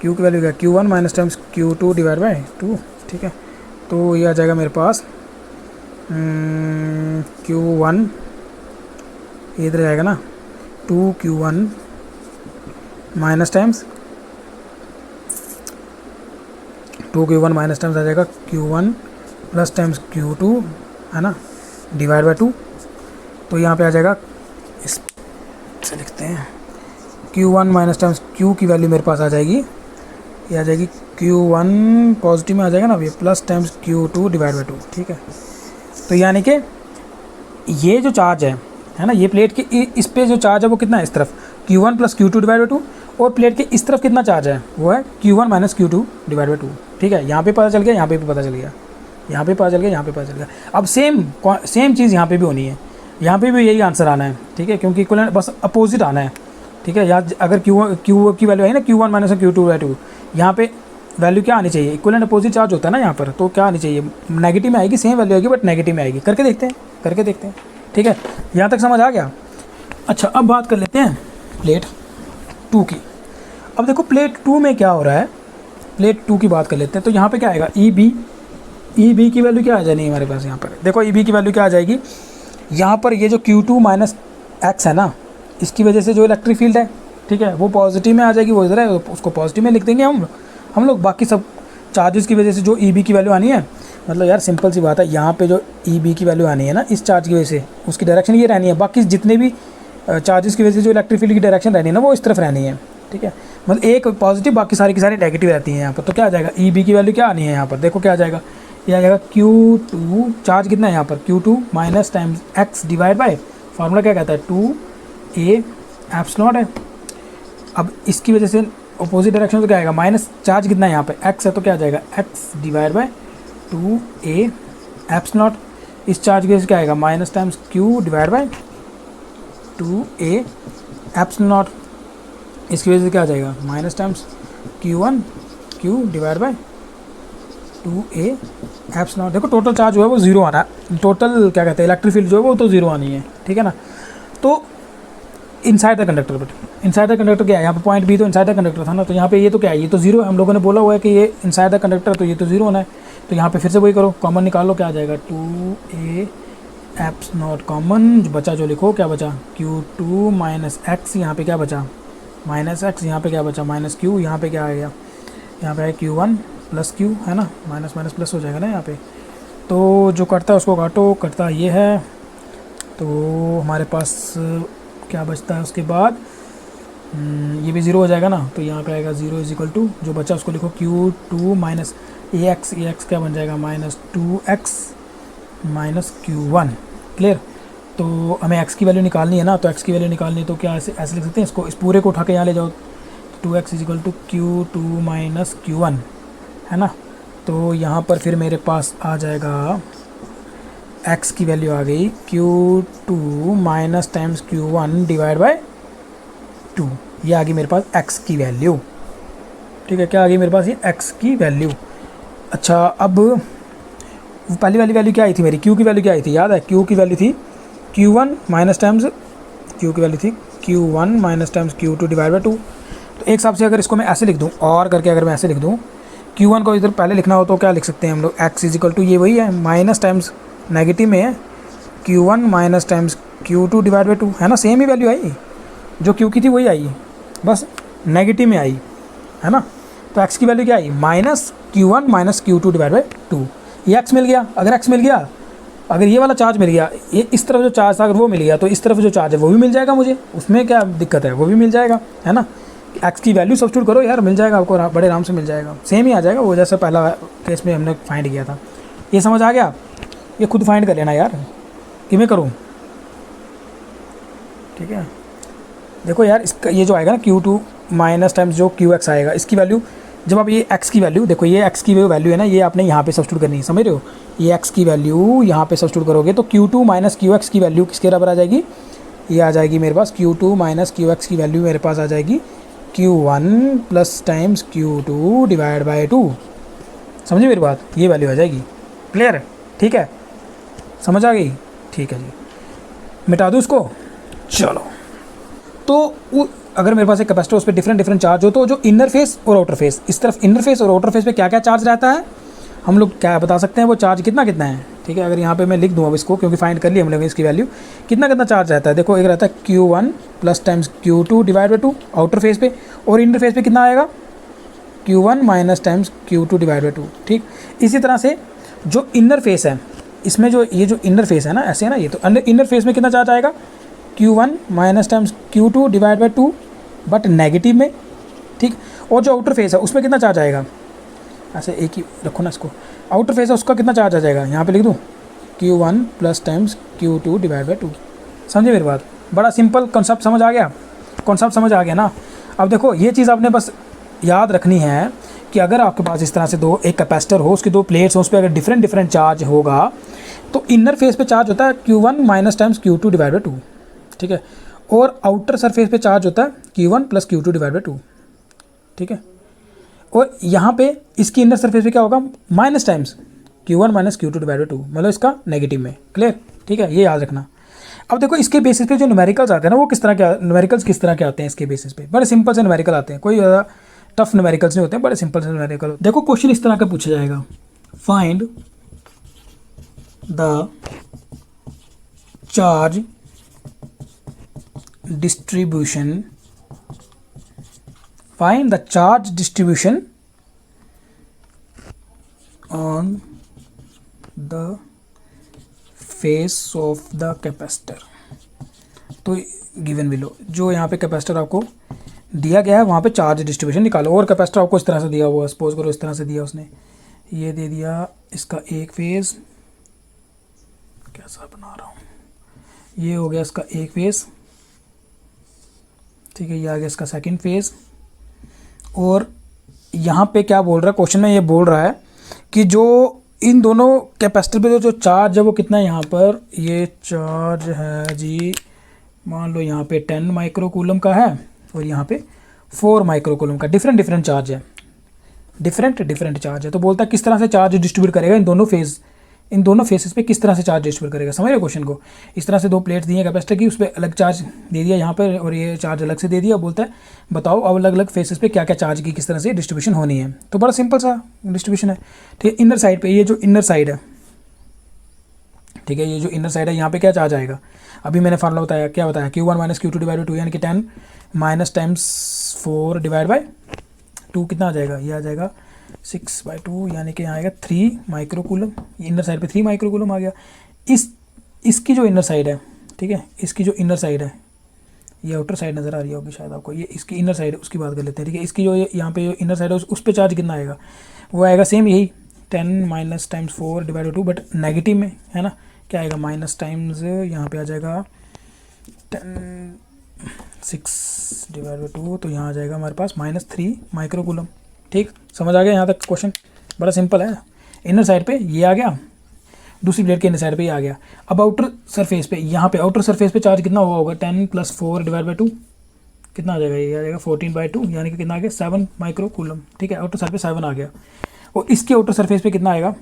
Q की वैल्यू क्या, Q1 minus times Q2 divide by 2, ठीक है। तो ये आ जाएगा मेरे पास Q1, इधर जाएगा ना 2Q1 minus times 2Q1 minus times आ जाएगा Q1 प्लस टाइम्स Q2, है ना, डिवाइड बाय 2। तो यहाँ पे आ जाएगा, इस से लिखते हैं Q1 माइनस टाइम्स Q की वैल्यू मेरे पास आ जाएगी, ये आ जाएगी Q1 पॉजिटिव में आ जाएगा ना, ये plus times Q2 divide by 2, ठीक है। तो यानी कि ये जो चार्ज है ना, ये प्लेट के इस पे जो चार्ज है वो कितना है, इस तरफ Q1 plus Q2 divide by 2, और प्लेट के इस तरफ कितना चार्ज है, वो है Q1 minus Q2 divide by 2, ठीक है। यहाँ पे पता चल गया, यहाँ पे भी पता चल गया, यहाँ पे पता चल गया, यहाँ पे पता चल गया। अब सेम चीज़ यहाँ पे भी होनी है, यहाँ पे भी यही आंसर आना है, ठीक है, क्योंकि इक्विवेलेंट बस अपोजिट आना है, ठीक है। यहाँ अगर Q की वैल्यू आई ना Q1 माइनस Q2 बाय 2, यहाँ पे वैल्यू क्या आनी चाहिए, इक्विवेलेंट अपोजिट चार्ज होता है ना यहाँ पर, तो क्या आनी चाहिए, नेगेटिव में आएगी, सेम वैल्यू आएगी बट नेगेटिव में आएगी। करके देखते हैं, ठीक है। यहाँ तक समझ आ गया। अच्छा, अब बात कर लेते हैं प्लेट 2 की। अब देखो प्लेट 2 में क्या हो रहा है, प्लेट 2 की बात कर लेते हैं। तो यहाँ पे क्या आएगा, ई बी की वैल्यू क्या आ जानी है हमारे पास, यहाँ पर देखो ई बी की वैल्यू क्या आ जाएगी, यहाँ पर ये जो Q2 माइनस एक्स है ना, इसकी वजह से जो इलेक्ट्रिक फील्ड है, ठीक है, वो पॉजिटिव में आ जाएगी, वो इधर है, उसको पॉजिटिव में लिख देंगे हम लोग। बाकी सब चार्जेस की वजह से जो ई बी की वैल्यू आनी है, मतलब यार सिंपल सी बात है, यहाँ पे जो ई बी की वैल्यू आनी है ना इस चार्ज की वजह से, उसकी डायरेक्शन ये रहनी है। बाकी जितने भी चार्जेस की वजह से जो इलेक्ट्रिक फील्ड की डायरेक्शन रहनी है ना, वो इस तरफ रहनी है, ठीक है। मतलब एक पॉजिटिव, बाकी सारी की सारी नेगेटिव रहती हैं यहाँ पर। तो क्या आ जाएगा, ई बी की वैल्यू क्या आनी है यहाँ पर, देखो क्या आ जाएगा, ये आ जाएगा Q2, चार्ज कितना है यहाँ पर, Q2 minus times x divide by, formula क्या कहता है, 2a एप्सिलॉन है। अब इसकी वजह से अपोजिट डायरेक्शन तो क्या आएगा, माइनस, चार्ज कितना है यहाँ पे, x है, तो क्या आ जाएगा x divide by 2a epsilon. इस चार्ज की वजह से क्या आएगा, minus times q divide by 2a epsilon. इसकी वजह से क्या आ जाएगा, minus times q1 q divide by 2a epsilon. देखो टोटल चार्ज जो है वो जीरो आना है, टोटल क्या कहते हैं इलेक्ट्रिक फील्ड जो है वो तो जीरो आनी है, ठीक है ना। तो inside the conductor, but inside the conductor क्या है, यहाँ पे पॉइंट बी तो इनसाइड द कंडक्टर था ना, तो यहाँ पे ये तो क्या है, ये तो जीरो है। हम लोगों ने बोला हुआ है कि ये इनसाइड द कंडक्टर, तो ये तो जीरो होना है। तो यहाँ पे फिर से वही करो, कॉमन निकाल लो, क्या आ जाएगा 2a एप्सिलॉन कॉमन, जो बचा जो लिखो, क्या बचा Q2 माइनस एक्स, यहाँ पे क्या बचा माइनस एक्स, यहाँ पे क्या बचा माइनस Q, यहाँ पे क्या आ गया, यहाँ पे है Q1 प्लस Q, है ना, माइनस माइनस प्लस हो जाएगा ना यहाँ पे। तो जो कटता है उसको काटो, कटता ये है, तो हमारे पास क्या बचता है उसके बाद, ये भी ज़ीरो हो जाएगा ना, तो यहाँ पे आएगा 0 इज इक्वल टू, जो बचा उसको लिखो Q2 माइनस ए एक्स क्या बन जाएगा, minus 2x minus Q1। Clear. तो हमें x की वैल्यू निकालनी है ना, तो x की वैल्यू निकालनी है तो क्या ऐसे लिख सकते हैं इसको, इस पूरे को उठा के यहाँ ले जाओ, 2x is equal to Q2 minus Q1, है ना। तो यहाँ पर फिर मेरे पास आ जाएगा x की वैल्यू आ गई Q2 minus times Q1 divide by 2, ये आ गई मेरे पास x की वैल्यू, ठीक है। क्या आ गई मेरे पास, ये x की वैल्यू। अच्छा, अब पहली वाली वैल्यू क्या आई थी मेरी, q की वैल्यू क्या आई थी, याद है, q की वैल्यू थी Q1 माइनस टाइम्स, q की वैल्यू थी Q1 minus times Q2 divide by 2। तो एक हिसाब से अगर इसको मैं ऐसे लिख दूँ, और करके अगर मैं ऐसे लिख दूँ, Q1 को इधर पहले लिखना हो तो क्या लिख सकते हैं हम लोग, x इज इक्वल टू, ये वही है, माइनस टाइम्स नेगेटिव में है Q1 minus times Q2 divide by 2, है ना, सेम ही वैल्यू आई, जो Q की थी वही आई, बस नेगेटिव में आई, है ना। तो x की वैल्यू क्या आई, minus Q1 minus Q2 divide by 2, ये x मिल गया। अगर x मिल गया, अगर ये वाला चार्ज मिल गया, ये इस तरफ जो चार्ज था अगर वो मिल गया, तो इस तरफ जो चार्ज है वो भी मिल जाएगा मुझे, उसमें क्या दिक्कत है, वो भी मिल जाएगा, है ना। x की वैल्यू सब्स्टिट्यूट करो यार, मिल जाएगा आपको, बड़े आराम से मिल जाएगा, सेम ही आ जाएगा वो जैसे पहला केस में हमने फाइंड किया था। ये समझ आ गया, ये खुद फाइंड कर लेना यार, कि मैं करूँ, ठीक है। देखो यार, इसका ये जो आएगा ना Q2 माइनस टाइम्स जो QX आएगा, इसकी वैल्यू जब आप ये x की वैल्यू देखो, ये x की वैल्यू है ना, ये आपने यहाँ पे सब्स्टिट्यूट करनी है, समझ रहे हो, ये x की वैल्यू यहाँ पे सब्स्टिट्यूट करोगे तो Q2 माइनस QX की वैल्यू किसके बराबर आ जाएगी, ये आ जाएगी मेरे पास Q2 माइनस QX की वैल्यू मेरे पास आ जाएगी Q1 plus times Q2 divide by 2, समझे मेरी बात, ये वैल्यू आ जाएगी। क्लियर, ठीक है, समझ आ गई, ठीक है जी, मिटा दूँ इसको, चलो। तो अगर मेरे पास एक कैपेसिटर, उस पर डिफरेंट चार्ज हो, तो जो इनर फेस और आउटर फेस, इस तरफ इनर फेस और आउटर फेस पे क्या क्या चार्ज रहता है, हम लोग क्या बता सकते हैं, वो चार्ज कितना है, ठीक है। अगर यहाँ पे मैं लिख दूँ अब इसको, क्योंकि फाइंड कर लिया हम लोग इसकी वैल्यू, कितना चार्ज रहता है, देखो एक रहता है Q1 plus times Q2 divide by 2 outer face पे, और इनर फेस पे कितना आएगा, Q1 minus times Q2 divide by 2, ठीक। इसी तरह से जो इनर फेस है, इसमें जो ये जो इनर फेस है ना, ऐसे है ना, ये तो इनर फेस में कितना चार्ज आएगा, Q1 minus times Q2 divide by 2, but negative में, ठीक। और जो आउटर फेस है उसमें कितना चार्ज आएगा, ऐसे एक ही रखो ना इसको, आउटर फेस है उसका कितना चार्ज आ जाएगा, यहाँ पे लिख दूँ Q1 plus times Q2 divide by 2, समझे मेरी बात, बड़ा सिंपल कॉन्सेप्ट समझ आ गया, कॉन्सेप्ट समझ आ गया ना। अब देखो ये चीज़ आपने बस याद रखनी है कि अगर आपके पास इस तरह से एक कैपेसिटर हो, उसकी 2 प्लेट्स हो, उस पर अगर डिफरेंट चार्ज होगा, तो इनर फेस पे चार्ज होता है Q1 minus times Q2 divide by 2, ठीक है, और आउटर सरफेस पे चार्ज होता है Q1 plus Q2 divide by 2, ठीक है। और यहाँ पे इसकी इनर सरफेस पे क्या होगा, minus times Q1 minus Q2 divide by 2, मतलब इसका नेगेटिव में, क्लियर, ठीक है, ये याद रखना। अब देखो इसके बेसिस पे जो न्यूमेरिकल्स आते हैं ना, वो न्यूमेरिकल्स किस तरह के आते हैं इसके बेसिस पे, बड़े सिंपल से न्यूमेरिकल आते हैं, कोई ज़्यादा टफ न्यूमेरिकल्स नहीं होते हैं, बड़े सिंपल से न्यूमेरिकल। देखो क्वेश्चन इस तरह का पूछा जाएगा, find the charge distribution, find the charge distribution on the face of the capacitor। तो गिवन बिलो, जो यहाँ पे कैपेसिटर आपको दिया गया है वहाँ पे चार्ज डिस्ट्रीब्यूशन निकालो। और कैपेसिटर आपको इस तरह से दिया हुआ, सपोज करो इस तरह से दिया उसने, ये दे दिया इसका एक फेज़, कैसा बना रहा हूँ, ये हो गया इसका एक फेज़, ठीक है, ये आ गया इसका सेकंड फेज़। और यहाँ पे क्या बोल रहा है क्वेश्चन में, ये बोल रहा है कि जो इन दोनों कैपेसिटर पे जो चार्ज है वो कितना है, यहाँ पर ये चार्ज है जी, मान लो यहाँ पे 10 माइक्रोकूलम का है और यहाँ पे 4 माइक्रोकूलम का, डिफरेंट चार्ज है, डिफरेंट चार्ज है। तो बोलता है किस तरह से चार्ज डिस्ट्रीब्यूट करेगा इन दोनों फेसेस पे किस तरह से चार्ज डिस्ट्रीब्यूट करेगा। समझ रहे हो क्वेश्चन को? इस तरह से दो प्लेट्स दी है कैपेसिटर की, उस पर अलग चार्ज दे दिया यहाँ पर और ये चार्ज अलग से दे दिया। बोलता है बताओ अब अलग अलग फेसेस पे क्या क्या चार्ज की किस तरह से डिस्ट्रीब्यूशन होनी है। तो बड़ा सिंपल सा डिस्ट्रीब्यूशन है, ठीक है। इनर साइड पे ये जो इनर साइड है, ठीक है, ये जो इनर साइड है यहाँ पे क्या चार्ज आएगा, अभी मैंने फार्मूला बताया, क्या बताया, Q1 minus Q2 divide by 2 यानी कि 10 माइनस टाइम्स 4 डिवाइड बाई 2 कितना आ जाएगा, ये आ जाएगा 6/2 यानी कि यहाँ आएगा 3 माइक्रोकूलम। इनर साइड पे 3 माइक्रोकूलम आ गया। इसकी जो इनर साइड है, ठीक है, इसकी जो इनर साइड है, ये आउटर साइड नज़र आ रही होगी शायद आपको, ये इसकी इनर साइड है, उसकी बात कर लेते हैं, ठीक है। इसकी जो यहाँ पे जो इनर साइड है उस पर चार्ज कितना आएगा, वो आएगा सेम यही 10 minus times 4 divide by 2, but negative में है ना, क्या आएगा माइनस टाइम्स, यहाँ पे आ जाएगा 6 डिवाइड बाई 2, तो यहाँ आ जाएगा हमारे पास -3 माइक्रोकूलम। ठीक, समझ आ गया यहाँ तक क्वेश्चन? बड़ा सिंपल है। इनर साइड पे ये आ गया, दूसरी प्लेट के इनर साइड पे ये आ गया। अब आउटर सरफेस पे, यहाँ पे आउटर सरफेस पे चार्ज कितना हुआ होगा, 10 + 4 डिवाइड बाई 2 कितना आ जाएगा, ये आ जाएगा 14/2 यानी कि कितना आ गया 7 माइक्रोकूलम। ठीक है, आउटर साइड पे 7 आ गया। और इसके आउटर सरफेस पे कितना आएगा,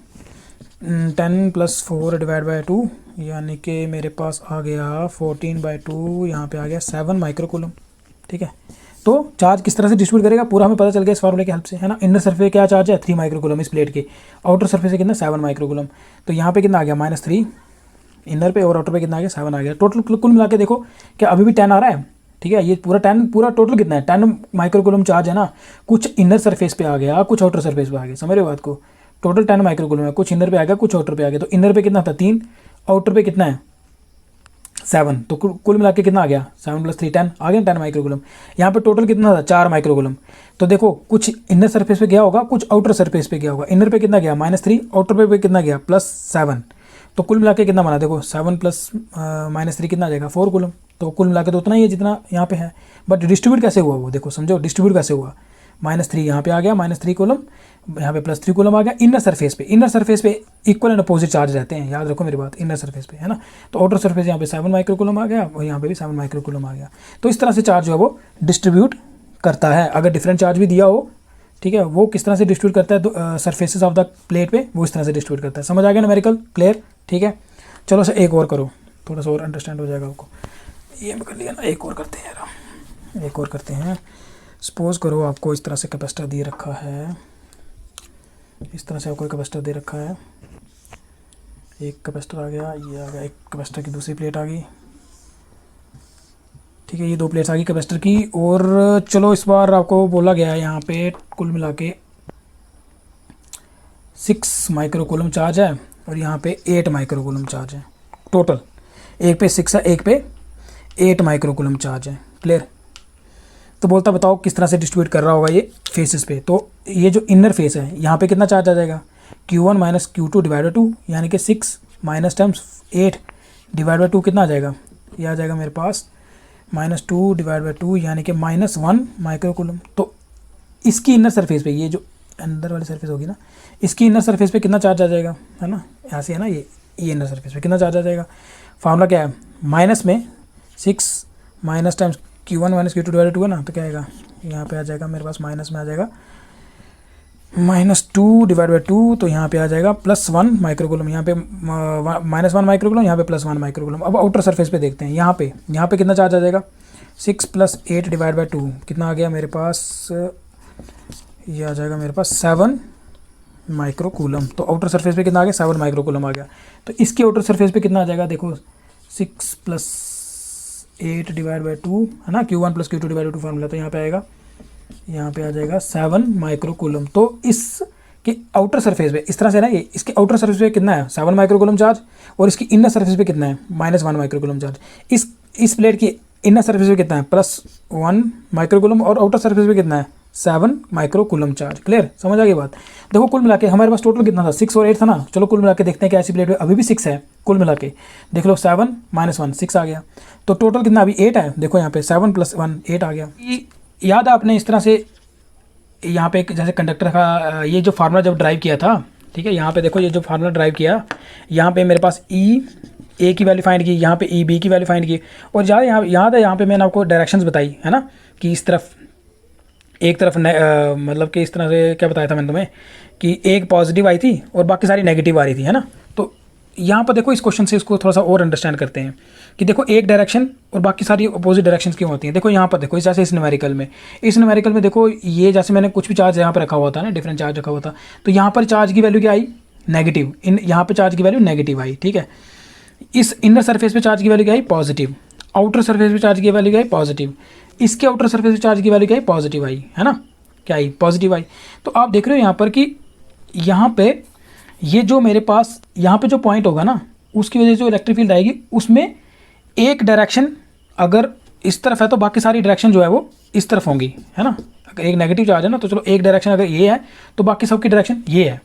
10 + 4 डिवाइड बाई 2 यानी कि मेरे पास आ गया 14/2, यहाँ पे आ गया 7 माइक्रोकूलम। ठीक है, तो चार्ज किस तरह से डिस्ट्रीब्यूट करेगा पूरा हमें पता चल गया इस फार्मूले की हेल्प से, है ना। इनर सरफेस क्या चार्ज है 3 माइक्रोकूलम इस प्लेट के, आउटर सरफेस से कितना 7 माइक्रोकूलम। तो यहाँ पे कितना आ गया -3 इनर पे और आउटर पे कितना आ गया 7 आ गया। टोटल कुल मिला के देखो क्या अभी भी 10 आ रहा है। ठीक है, ये पूरा 10 पूरा टोटल कितना है 10 माइक्रोकूलम चार्ज है ना, कुछ इनर सरफेस पे आ गया कुछ आउटर सरफेस पे आ गया। समझ रहे हो बात को? टोटल 10 माइक्रोकूलम है, कुछ इनर पे आ गया कुछ आउटर पे आ गया। तो इनर पे कितना था 3, आउटर पे कितना है 7, तो कुल मिला के कितना आ गया 7 + 3 10 आ गया 10 माइक्रोकूलम। यहाँ पे टोटल कितना था 4 माइक्रोकूलम। तो देखो कुछ इनर सरफेस पे गया होगा कुछ आउटर सरफेस पे गया होगा। इनर पे कितना गया -3, आउटर पे कितना गया +7, तो कुल मिला के कितना बना, देखो 7 + -3 कितना आ जाएगा 4 कूलम। तो कुल मिला के तो उतना ही है जितना यहाँ पे है, बट डिस्ट्रीब्यूट कैसे हुआ वो देखो, समझो डिस्ट्रीब्यूट कैसे हुआ। -3 यहाँ पे आ गया -3 कूलम, यहाँ पे +3 कूलम आ गया। इनर सरफेस पे इक्वल एंड अपोजिट चार्ज रहते हैं, याद रखो मेरी बात, इनर सरफेस पे, है ना। तो आउटर सरफेस यहाँ पे 7 माइक्रोकूलम आ गया और यहाँ पे भी 7 माइक्रोकूलम आ गया। तो इस तरह से चार्ज जो है वो डिस्ट्रीब्यूट करता है। अगर डिफरेंट चार्ज भी दिया हो, ठीक है, वो किस तरह से डिस्ट्रीब्यूट करता है तो सरफेसेस ऑफ द प्लेट पे वो इस तरह से डिस्ट्रीब्यूट करता है। समझ आ गया न्यूमेरिकल क्लियर? ठीक है, चलो सर एक और करो, थोड़ा सा और अंडरस्टैंड हो जाएगा आपको। ये कर लिया ना, एक और करते हैं यार, एक और करते हैं। सपोज करो आपको इस तरह से कैपेसिटर दे रखा है, इस तरह से आपको कैपेसिटर दे रखा है, एक कैपेसिटर आ गया, ये आ गया, एक कैपेसिटर की दूसरी प्लेट आ गई। ठीक है, ये 2 प्लेट्स आ गई कैपेसिटर की। और चलो इस बार आपको बोला गया है यहाँ पे कुल मिला के 6 माइक्रोकूलम चार्ज है और यहाँ पे 8 माइक्रोकूलम चार्ज है। टोटल एक पे 6 है एक पे 8 माइक्रोकूलम चार्ज है। क्लियर? तो बोलता बताओ किस तरह से डिस्ट्रीब्यूट कर रहा होगा ये फेसेस पे। तो ये जो इनर फेस है यहाँ पे कितना चार्ज आ जाएगा, Q1 minus Q2 divide by 2 यानी कि 6 माइनस टाइम्स 8 डिवाइड बाई 2 कितना आ जाएगा, ये आ जाएगा मेरे पास -2 डिवाइड बाई 2 यानी कि -1 माइक्रोकूलम। तो इसकी इनर सरफेस पे, ये जो अंदर वाली सरफेस होगी ना, इसकी इनर सरफेस पे कितना चार्ज आ जाएगा, है ना, यहाँ से है ना, ये इनर सरफेस पे कितना चार्ज आ जाएगा। फार्मूला क्या है, माइनस में 6 minus times Q1 minus Q2 divide 2 है ना, तो क्या आएगा, यहाँ पे आ जाएगा मेरे पास माइनस में आ जाएगा -2 डिवाइड बाई 2, तो यहाँ पे आ जाएगा +1 माइक्रोकूलम, यहाँ पे -1 माइक्रोकूलम, यहाँ पे +1 माइक्रोकूलम। अब आउटर सरफेस पे देखते हैं, यहाँ पे कितना चार्ज आ जाएगा, 6 + 8 डिवाइड बाई 2 कितना आ गया मेरे पास, ये आ जाएगा मेरे पास 7 माइक्रोकूलम। तो आउटर सरफेस पे कितना आ गया 7 माइक्रोकूलम आ गया। तो इसके आउटर सरफेस पे कितना आ जाएगा, देखो 6 + 8 डिवाइड बाई 2 है ना, Q1 plus Q2 divide by 2 formula, तो यहाँ पे आएगा, यहाँ पे आ जाएगा 7 माइक्रो कूलम। तो इसके आउटर सरफेस पे इस तरह से ना, ये इसके आउटर सरफेस पे कितना है 7 माइक्रो कूलम चार्ज, और इसकी इनर सरफेस पे कितना है -1 माइक्रो कूलम चार्ज। इस प्लेट की इनर सरफेस पे कितना है +1 माइक्रो कूलम, और आउटर सरफेस पे कितना है 7 माइक्रो कूलम चार्ज। क्लियर, समझ आ गई बात। देखो कुल मिला के हमारे पास टोटल कितना था, 6 और 8 था ना। चलो कुल मिला के देखते हैं कि ऐसी प्लेट में अभी भी 6 है। कुल मिला के देख लो, 7 - 1 6 आ गया, तो टोटल कितना अभी 8 है। देखो यहाँ पे 7 + 1 8 आ गया। याद है आपने इस तरह से यहाँ पे जैसे कंडक्टर का ये जो फार्मूला जब ड्राइव किया था, ठीक है, यहाँ पे देखो ये जो फार्मूला ड्राइव किया, यहाँ पे मेरे पास ए की वैल्यू फाइंड की, यहाँ पे बी की वैल्यू फाइंड की, और ज़्यादा यहाँ याद है यहाँ पे मैंने आपको डायरेक्शंस बताई है ना, कि इस तरफ एक तरफ मतलब कि इस तरह से क्या बताया था मैंने तुम्हें, कि एक पॉजिटिव आई थी और बाकी सारी नेगेटिव आ रही थी, है ना। तो यहाँ पर देखो इस क्वेश्चन से इसको थोड़ा सा और अंडरस्टैंड करते हैं कि देखो एक डायरेक्शन और बाकी सारी अपोजिट डायरेक्शंस क्यों होती हैं। देखो यहाँ पर देखो, जैसे इस न्यूमेरिकल में देखो, ये जैसे मैंने कुछ भी चार्ज यहाँ पर रखा हुआ था ना, डिफरेंट चार्ज रखा हुआ था, तो यहाँ पर चार्ज की वैल्यू क्या आई नेगेटिव, यहाँ पर चार्ज की वैल्यू नेगेटिव आई, ठीक है। इस इनर सरफेस पे चार्ज की वैल्यू क्या आई पॉजिटिव, आउटर सरफेस पे चार्ज की वैल्यू क्या आई पॉजिटिव, इसके आउटर सरफेस पे चार्ज की वैल्यू क्या आई पॉजिटिव आई, है ना, क्या आई पॉजिटिव आई। तो आप देख रहे हो यहाँ पर कि यहाँ पे ये जो मेरे पास यहाँ पे जो पॉइंट होगा ना, उसकी वजह से जो इलेक्ट्रिक फील्ड आएगी, उसमें एक डायरेक्शन अगर इस तरफ है तो बाकी सारी डायरेक्शन जो है वो इस तरफ होंगी, है ना। अगर एक नेगेटिव चार्ज है ना, तो चलो एक डायरेक्शन अगर ये है तो बाकी सबकी डायरेक्शन ये है,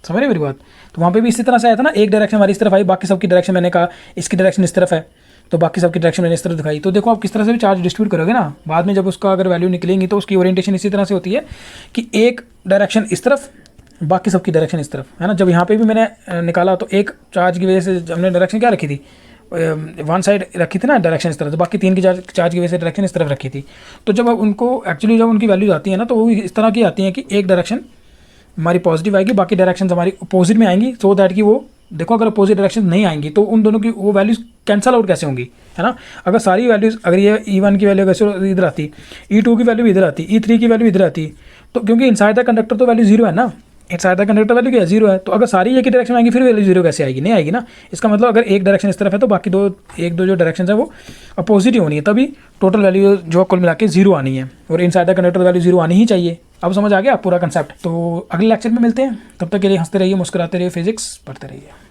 समझ रहे मेरी बात। तो वहाँ पे भी इसी तरह से आया था ना, एक डायरेक्शन हमारी इस तरफ आई, बाकी सबकी डायरेक्शन मैंने कहा इसकी डायरेक्शन इस तरफ है, तो बाकी सबकी डायरेक्शन मैंने इस तरफ दिखाई। तो देखो आप किस तरह से भी चार्ज डिस्ट्रीब्यूट करोगे ना, बाद में जब उसका अगर वैल्यू निकलेंगी तो उसकी ओरिएंटेशन इसी तरह से होती है कि एक डायरेक्शन इस तरफ, बाकी सबकी डायरेक्शन इस तरफ, है ना। जब यहाँ पे भी मैंने निकाला तो एक चार्ज की वजह से हमने डायरेक्शन क्या रखी थी, वन साइड रखी थी ना डायरेक्शन इस तरफ, तो बाकी 3 की चार्ज की वजह से डायरेक्शन इस तरफ रखी थी। तो जब उनको एक्चुअली जब उनकी वैल्यूज आती है ना, तो वो इस तरह की आती हैं कि एक डायरेक्शन हमारी पॉजिटिव आएगी, बाकी डायरेक्शन हमारी अपोजिट में आएंगी, सो दैट कि वो देखो अगर अपोजिट डायरेक्शन नहीं आएंगी तो उन दोनों की वो वैल्यूज कैंसल आउट कैसे होंगी, है ना। अगर सारी वैल्यूज, अगर ये E1 की वैल्यू कैसे इधर आती, E2 की वैल्यू इधर आती, E3 की वैल्यू इधर आती, तो क्योंकि इनसाइड द कंडक्टर तो वैल्यू 0 है ना, इनसाइड द कंडक्टर वैल्यू क्या है 0 है, तो अगर सारी एक ही डायरेक्शन में आएंगी फिर वैल्यू 0 कैसे आएगी, नहीं आएगी ना। इसका मतलब अगर एक डायरेक्शन इस तरफ है तो बाकी एक दो जो डायरेक्शन है वो अपोजिट ही होनी है, तभी टोटल वैल्यू जो कुल मिला के 0 आनी है, और इनसाइड द कंडक्टर वैल्यू 0 आनी ही चाहिए। अब समझ आ गया पूरा कंसेप्ट। तो अगले लेक्चर में मिलते हैं, तब तक के लिए हंसते रहिए, मुस्कुराते रहिए, फिजिक्स पढ़ते रहिए।